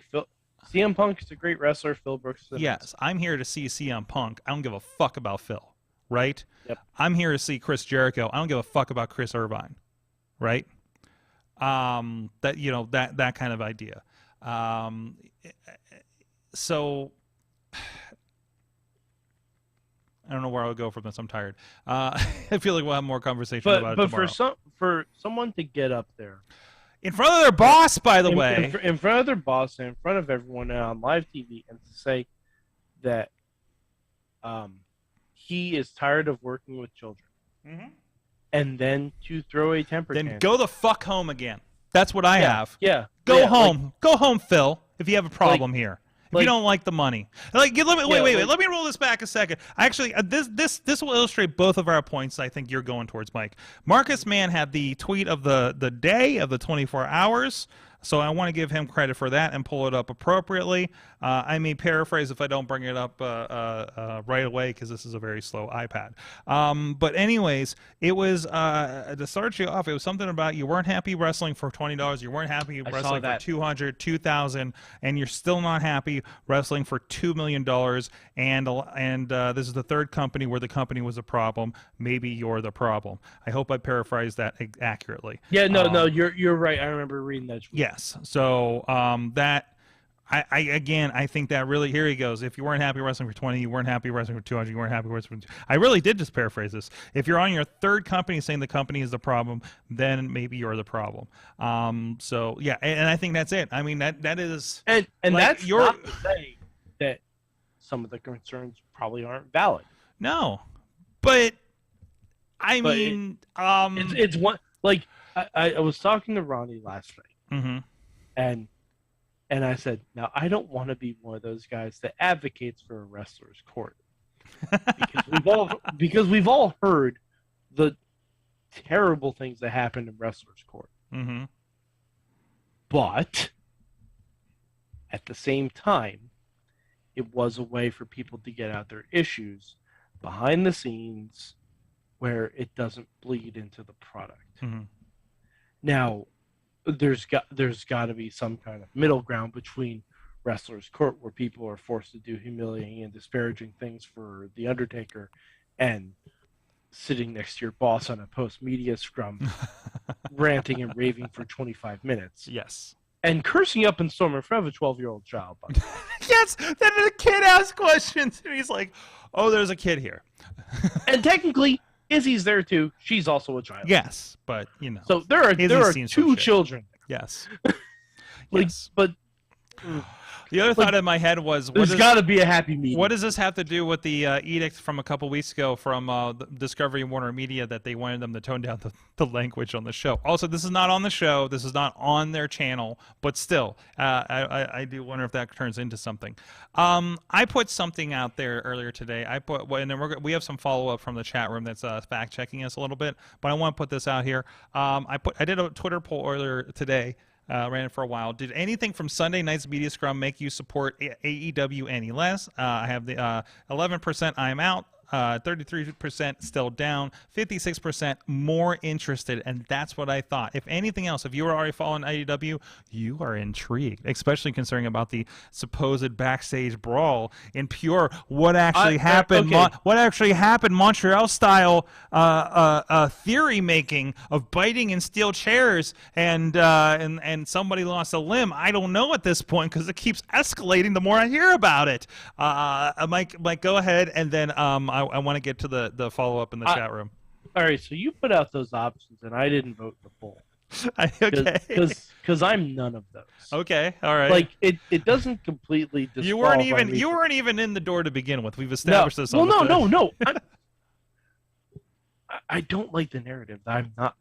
CM Punk is a great wrestler. Phil Brooks is yes, I'm here to see CM Punk. I don't give a fuck about Phil, right? Yep. I'm here to see Chris Jericho. I don't give a fuck about Chris Irvine, right? That kind of idea. So I don't know where I would go from this. I'm tired. I feel like we'll have more conversation about it tomorrow. But for someone to get up there in front of their boss, by the way, in front of their boss and in front of everyone on live TV, and to say that he is tired of working with children, and then to throw a temper tantrum. Then go the fuck home again. That's what I have. Yeah. Go home. Go home, Phil. If you have a problem here. If you don't like the money, wait. Let me roll this back a second. Actually, this will illustrate both of our points. I think you're going towards, Mike. Marcus Mann had the tweet of the day of the 24 hours, so I want to give him credit for that and pull it up appropriately. I may paraphrase if I don't bring it up right away because this is a very slow iPad. But anyways, it was to start you off. It was something about you weren't happy wrestling for $20. You weren't happy wrestling for $200, $2,000, and you're still not happy wrestling for $2 million. And this is the third company where the company was a problem. Maybe you're the problem. I hope I paraphrased that accurately. Yeah, no, you're right. I remember reading that. Yes. So that. I think that really, here he goes. If you weren't happy wrestling for 20, you weren't happy wrestling for 200, you weren't happy wrestling for I really did just paraphrase this. If you're on your third company saying the company is the problem, then maybe you're the problem. So yeah, and I think that's it. I mean, that is, and like, that's not to say that some of the concerns probably aren't valid. No, but I mean, it's one, like I was talking to Ronnie last night, and I said, now, I don't want to be one of those guys that advocates for a wrestler's court. Because we've all heard the terrible things that happen in wrestler's court. Mm-hmm. But at the same time, it was a way for people to get out their issues behind the scenes where it doesn't bleed into the product. Mm-hmm. Now, there's got to be some kind of middle ground between wrestlers' court where people are forced to do humiliating and disparaging things for The Undertaker and sitting next to your boss on a post-media scrum ranting and raving for 25 minutes. Yes. And cursing up and storming in front of a 12-year-old child. Yes, then the kid asks questions and he's like, oh, there's a kid here. And technically, Izzy's there too. She's also a child. Yes, but So there are two children. Yes. Like, yes. but The other thought in my head was, there's got to be a happy medium. What does this have to do with the edict from a couple weeks ago from Discovery and Warner Media that they wanted them to tone down the language on the show? Also, this is not on the show. This is not on their channel. But still, I do wonder if that turns into something. I put something out there earlier today. And then we have some follow-up from the chat room that's fact-checking us a little bit. But I want to put this out here. I did a Twitter poll earlier today. Ran it for a while. Did anything from Sunday night's Media Scrum make you support AEW any less? I have the 11% I'm out, 33% still down, 56% more interested, and that's what I thought. If anything else, if you were already following AEW, you are intrigued, especially considering about the supposed backstage brawl in pure what actually happened, what actually happened, Montreal style theory making of biting in steel chairs and somebody lost a limb. I don't know at this point because it keeps escalating the more I hear about it. Mike, go ahead, and then I want to get to the follow-up in the chat room. All right, so you put out those options, and I didn't vote the poll. Okay. Because I'm none of those. Okay, all right. Like, it doesn't completely you weren't even in the door to begin with. We've established this on No. I don't like the narrative that I'm not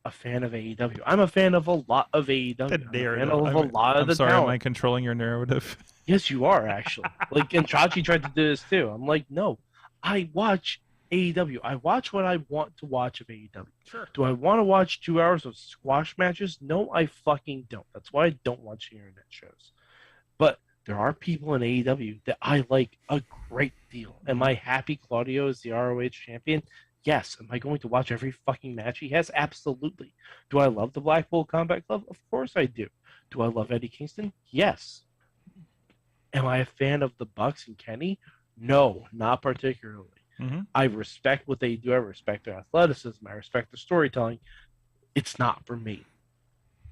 a fan of AEW. I'm a fan of a lot of AEW. I'm sorry, am I controlling your narrative? Yes, you are, actually. Like, and Chachi tried to do this too. I'm like, no. I watch AEW. I watch what I want to watch of AEW. Sure. Do I want to watch 2 hours of squash matches? No, I fucking don't. That's why I don't watch the internet shows. But there are people in AEW that I like a great deal. Am I happy Claudio is the ROH champion? Yes. Am I going to watch every fucking match he has? Absolutely. Do I love the Blackpool Combat Club? Of course I do. Do I love Eddie Kingston? Yes. Am I a fan of the Bucks and Kenny? No, not particularly. Mm-hmm. I respect what they do. I respect their athleticism. I respect their storytelling. It's not for me.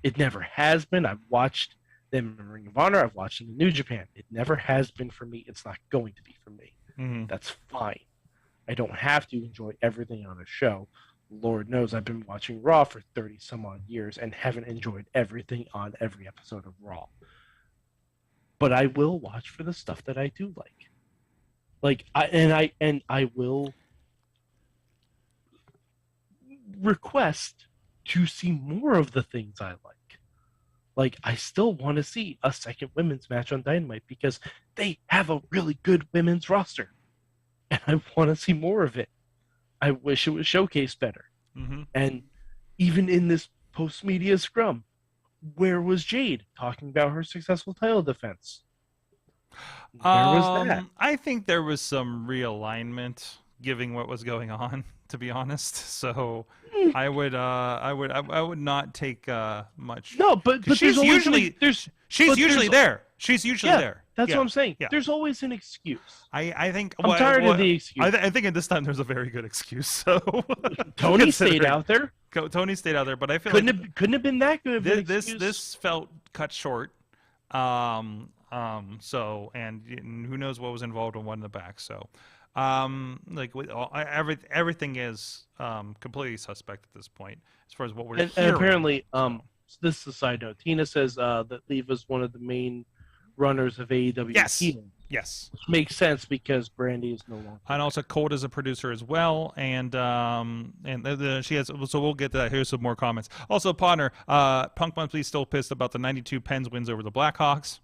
It never has been. I've watched them in Ring of Honor. I've watched them in New Japan. It never has been for me. It's not going to be for me. Mm-hmm. That's fine. I don't have to enjoy everything on a show. Lord knows I've been watching Raw for 30-some-odd years and haven't enjoyed everything on every episode of Raw. But I will watch for the stuff that I do like. I will request to see more of the things I like. Like, I still want to see a second women's match on Dynamite because they have a really good women's roster. And I want to see more of it. I wish it was showcased better. Mm-hmm. And even in this post-media scrum, where was Jade talking about her successful title defense? Where was that? I think there was some realignment, given what was going on. To be honest, so I would not take much. No, but she's usually she's usually there. She's usually there. That's what I'm saying. Yeah. There's always an excuse. I think I'm tired of the excuse. I think at this time there's a very good excuse. So Tony stayed out there. Tony stayed out there, but I feel couldn't have been that good of an excuse. This felt cut short. So and who knows what was involved in one in the back. So, everything is completely suspect at this point as far as what we're hearing. And apparently, this is a side note. Tina says that Lee was one of the main runners of AEW. Yes. Which makes sense because Brandy is no longer. And also, Colt is a producer as well, and she has. So we'll get to that. Here's some more comments. Also, Podner, Punk Monthly still pissed about the 92 Pens wins over the Blackhawks.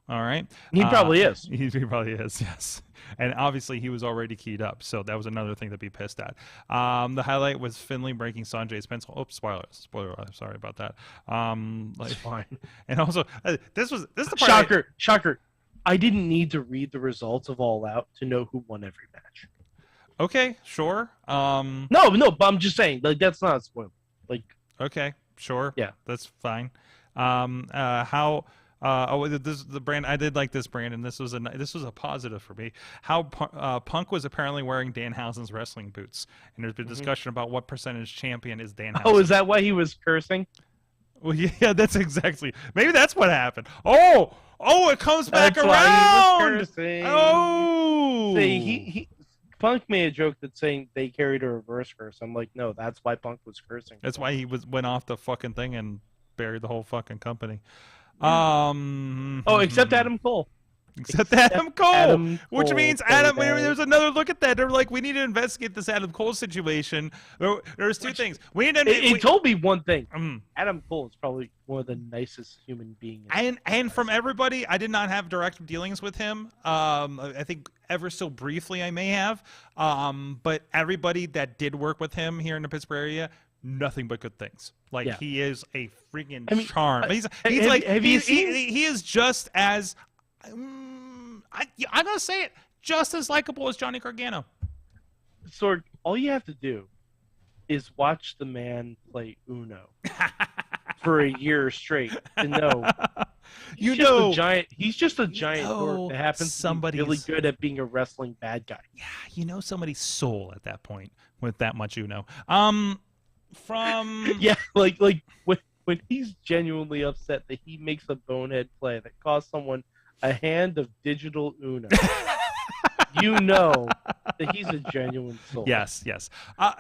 All right. He probably is. He probably is, yes. And obviously he was already keyed up, so that was another thing to be pissed at. The highlight was Finlay breaking Sanjay's pencil. Oops, spoiler. Sorry about that. It's fine. And also, this is the part. Shocker. I didn't need to read the results of All Out to know who won every match. Okay, sure. No, but I'm just saying, like, that's not a spoiler. Like, okay, sure. Yeah, that's fine. This is the brand. I did like this brand, and this was a positive for me. How Punk was apparently wearing Danhausen's wrestling boots, and there's been discussion about what percentage champion is Danhausen. Oh, is that why he was cursing? Well, yeah, that's exactly. Maybe that's what happened. Oh, it comes back around. Why he was cursing. Oh, see, Punk made a joke that saying they carried a reverse curse. I'm like, no, that's why Punk was cursing. That's why he went off the fucking thing and buried the whole fucking company. Except Adam Cole. Except Adam Cole, which Cole, means there's another look at that. They're like, we need to investigate this Adam Cole situation. There's two things. We need to. It told me one thing. Adam Cole is probably one of the nicest human beings. And from everybody, I did not have direct dealings with him. I think ever so briefly I may have. But everybody that did work with him here in the Pittsburgh area, nothing but good things. Like he is a freaking charm. He is just as. I'm gonna say it, just as likable as Johnny Gargano. Sorg, all you have to do is watch the man play Uno for a year straight to know he's just a giant dork that happens to be really good at being a wrestling bad guy. Yeah, somebody's soul at that point with that much Uno. Like when he's genuinely upset that he makes a bonehead play that costs someone a hand of digital Uno. You know that he's a genuine soul. Yes. That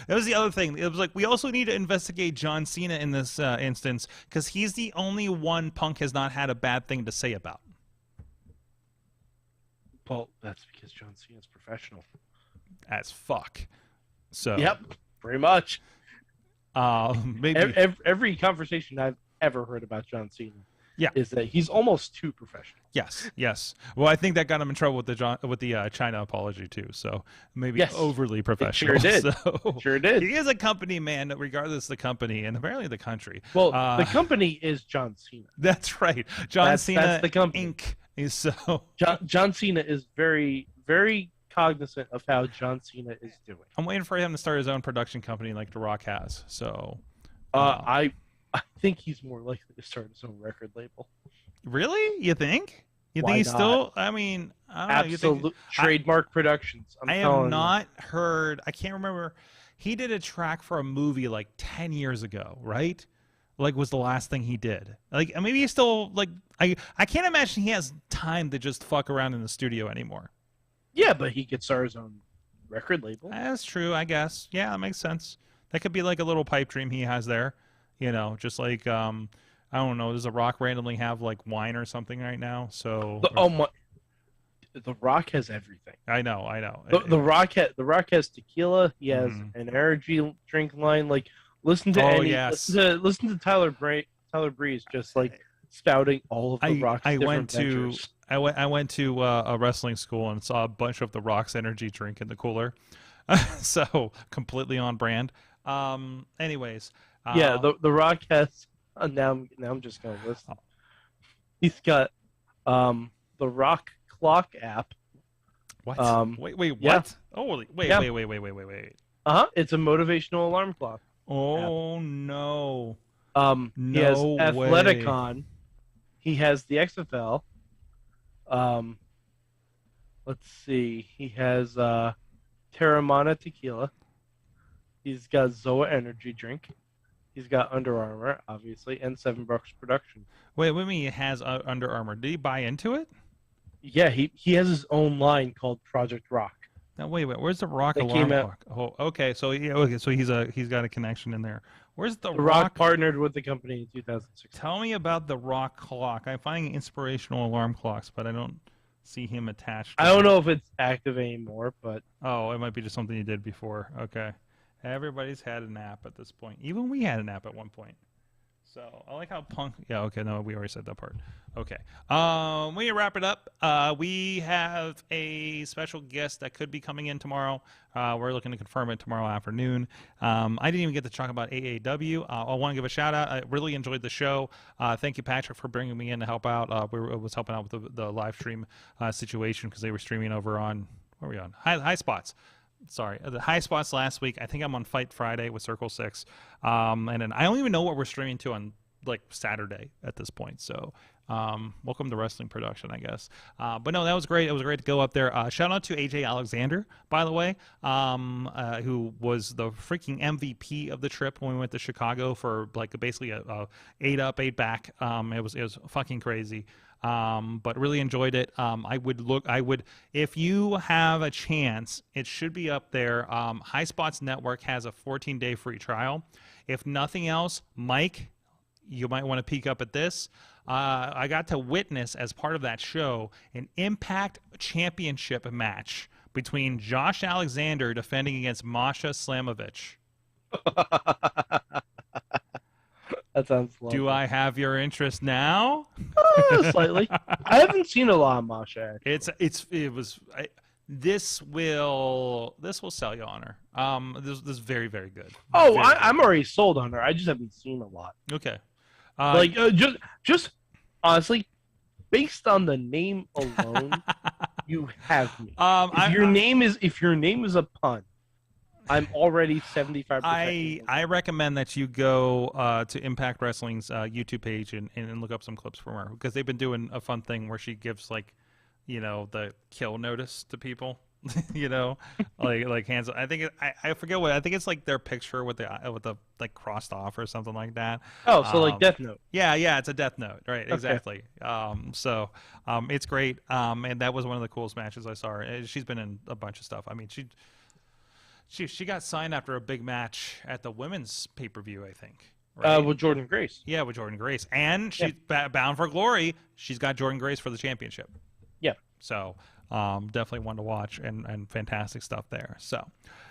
was the other thing. It was like, we also need to investigate John Cena in this instance, because he's the only one Punk has not had a bad thing to say about. Well, that's because John Cena's professional. As fuck. So. Yep, pretty much. Maybe every conversation I've ever heard about John Cena. Yeah, is that he's almost too professional. Yes. Well, I think that got him in trouble with the China apology too. So maybe overly professional. It sure did. Sure did. He is a company man, regardless of the company and apparently the country. Well, the company is John Cena. That's right. John Cena that's the company. Inc. is so. John Cena is very, very cognizant of how John Cena is doing. I'm waiting for him to start his own production company like The Rock has. So. I think he's more likely to start his own record label. Really? You think? You Why think he's not? Still? I mean, I don't know. Absolute trademark productions. I have not heard. I can't remember. He did a track for a movie like 10 years ago, right? Like, was the last thing he did. Like, maybe he's still like. I can't imagine he has time to just fuck around in the studio anymore. Yeah, but he could start his own record label. That's true, I guess. Yeah, that makes sense. That could be like a little pipe dream he has there. Just like, I don't know, does The Rock randomly have like wine or something right now? So The Rock has everything. I know. The Rock has tequila. He has an energy drink line. Like, listen to Tyler Breeze just like spouting all of The Rock's different ventures. I went to a wrestling school and saw a bunch of The Rock's energy drink in the cooler, so completely on brand. Anyways. The Rock has. Now I'm just going to listen. He's got the Rock Clock app. What? Wait, what? Yeah. Oh, wait. It's a motivational alarm clock. Oh app. No. He has Athleticon. He has the XFL. Let's see. He has Terramana tequila. He's got Zoa energy drink. He's got Under Armour, obviously, and Seven Bucks Production. Wait, what do you mean he has Under Armour? Did he buy into it? Yeah, he has his own line called Project Rock. Now wait, where's the Rock alarm clock? Oh, okay, so he's got a connection in there. Where's the Rock partnered with the company in 2006. Tell me about the Rock clock. I'm finding inspirational alarm clocks, but I don't see him attached. I don't know if it's active anymore, but it might be just something you did before. Okay. Everybody's had an app at this point. Even we had an app at one point. So I like how Punk. Yeah, okay, no, we already said that part. Okay. We need to wrap it up. We have a special guest that could be coming in tomorrow. We're looking to confirm it tomorrow afternoon. I didn't even get to talk about AEW. I want to give a shout out. I really enjoyed the show. Thank you, Patrick, for bringing me in to help out. I was helping out with the live stream situation because they were streaming over on, where are we on? High Spots. Sorry, the High Spots last week. I think I'm on Fight Friday with Circle 6. And then I don't even know what we're streaming to on like Saturday at this point. So welcome to wrestling production, I guess. But no, that was great. It was great to go up there. Shout out to AJ Alexander, by the way, who was the freaking MVP of the trip when we went to Chicago for like basically a 8 up, 8 back. It was fucking crazy. But really enjoyed it. If you have a chance, it should be up there. High Spots Network has a 14-day free trial. If nothing else, Mike, you might want to peek up at this. I got to witness, as part of that show, an Impact Championship match between Josh Alexander defending against Masha Slamovich. That sounds lovely. Do I have your interest now? Slightly. I haven't seen a lot of Masha. Actually. This will sell you on her. This is very, very good. Oh, very I'm already sold on her. I just haven't seen a lot. Okay. Just honestly, based on the name alone, you have me. If your name is a pun, I'm already 75%. I recommend that you go to Impact Wrestling's YouTube page and look up some clips from her, because they've been doing a fun thing where she gives the kill notice to people. like hands. I think I forget what. I think it's like their picture with the like crossed off or something like that. Oh, so like Death Note. Yeah, it's a Death Note, right? Okay. Exactly. It's great. And that was one of the coolest matches I saw her. She's been in a bunch of stuff. I mean, she got signed after a big match at the women's pay-per-view, I think. Right? With Jordan Grace. Yeah, with Jordan Grace, and she's bound for glory. She's got Jordan Grace for the championship. Yeah. So. Definitely one to watch, and fantastic stuff there. So,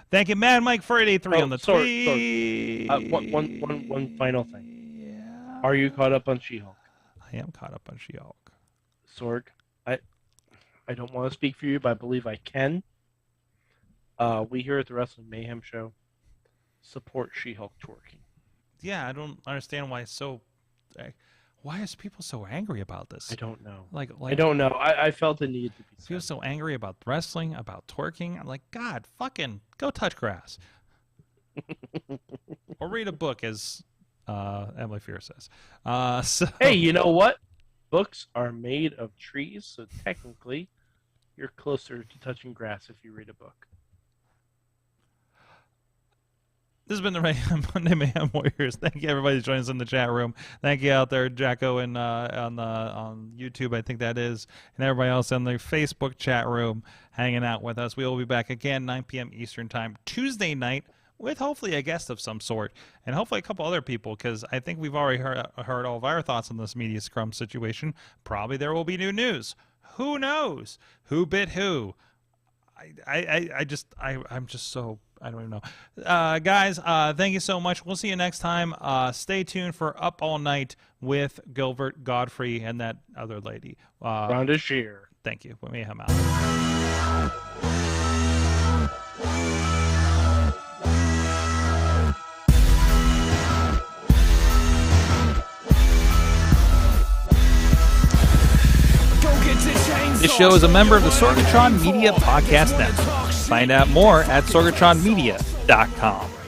thank you, Mad Mike for 883 on the tweet. One final thing. Yeah. Are you caught up on She-Hulk? I am caught up on She-Hulk. Sorg, I don't want to speak for you, but I believe I can. We here at the Wrestling Mayhem show support She-Hulk twerking. Yeah, I don't understand why it's so. Why is people so angry about this? I don't know. Like I don't know. I felt the need to be. People so angry about wrestling, about twerking. I'm like, God, fucking go touch grass, or read a book, as Emily Fear says. Hey, you know what? Books are made of trees, so technically, you're closer to touching grass if you read a book. This has been the Monday Mayhem Warriors. Thank you, everybody, who joined us in the chat room. Thank you out there, Jacko, and on YouTube, I think that is, and everybody else in the Facebook chat room hanging out with us. We will be back again 9 p.m. Eastern Time Tuesday night with hopefully a guest of some sort, and hopefully a couple other people, because I think we've already heard all of our thoughts on this media scrum situation. Probably there will be new news. Who knows? Who bit who? I'm just so. I don't even know. Guys, thank you so much. We'll see you next time. Stay tuned for Up All Night with Gilbert Godfrey and that other lady. Rhonda Shear. Thank you. Let me have out. This show is a member of the Sorgatron Media Podcast Network. Find out more at sorgatronmedia.com.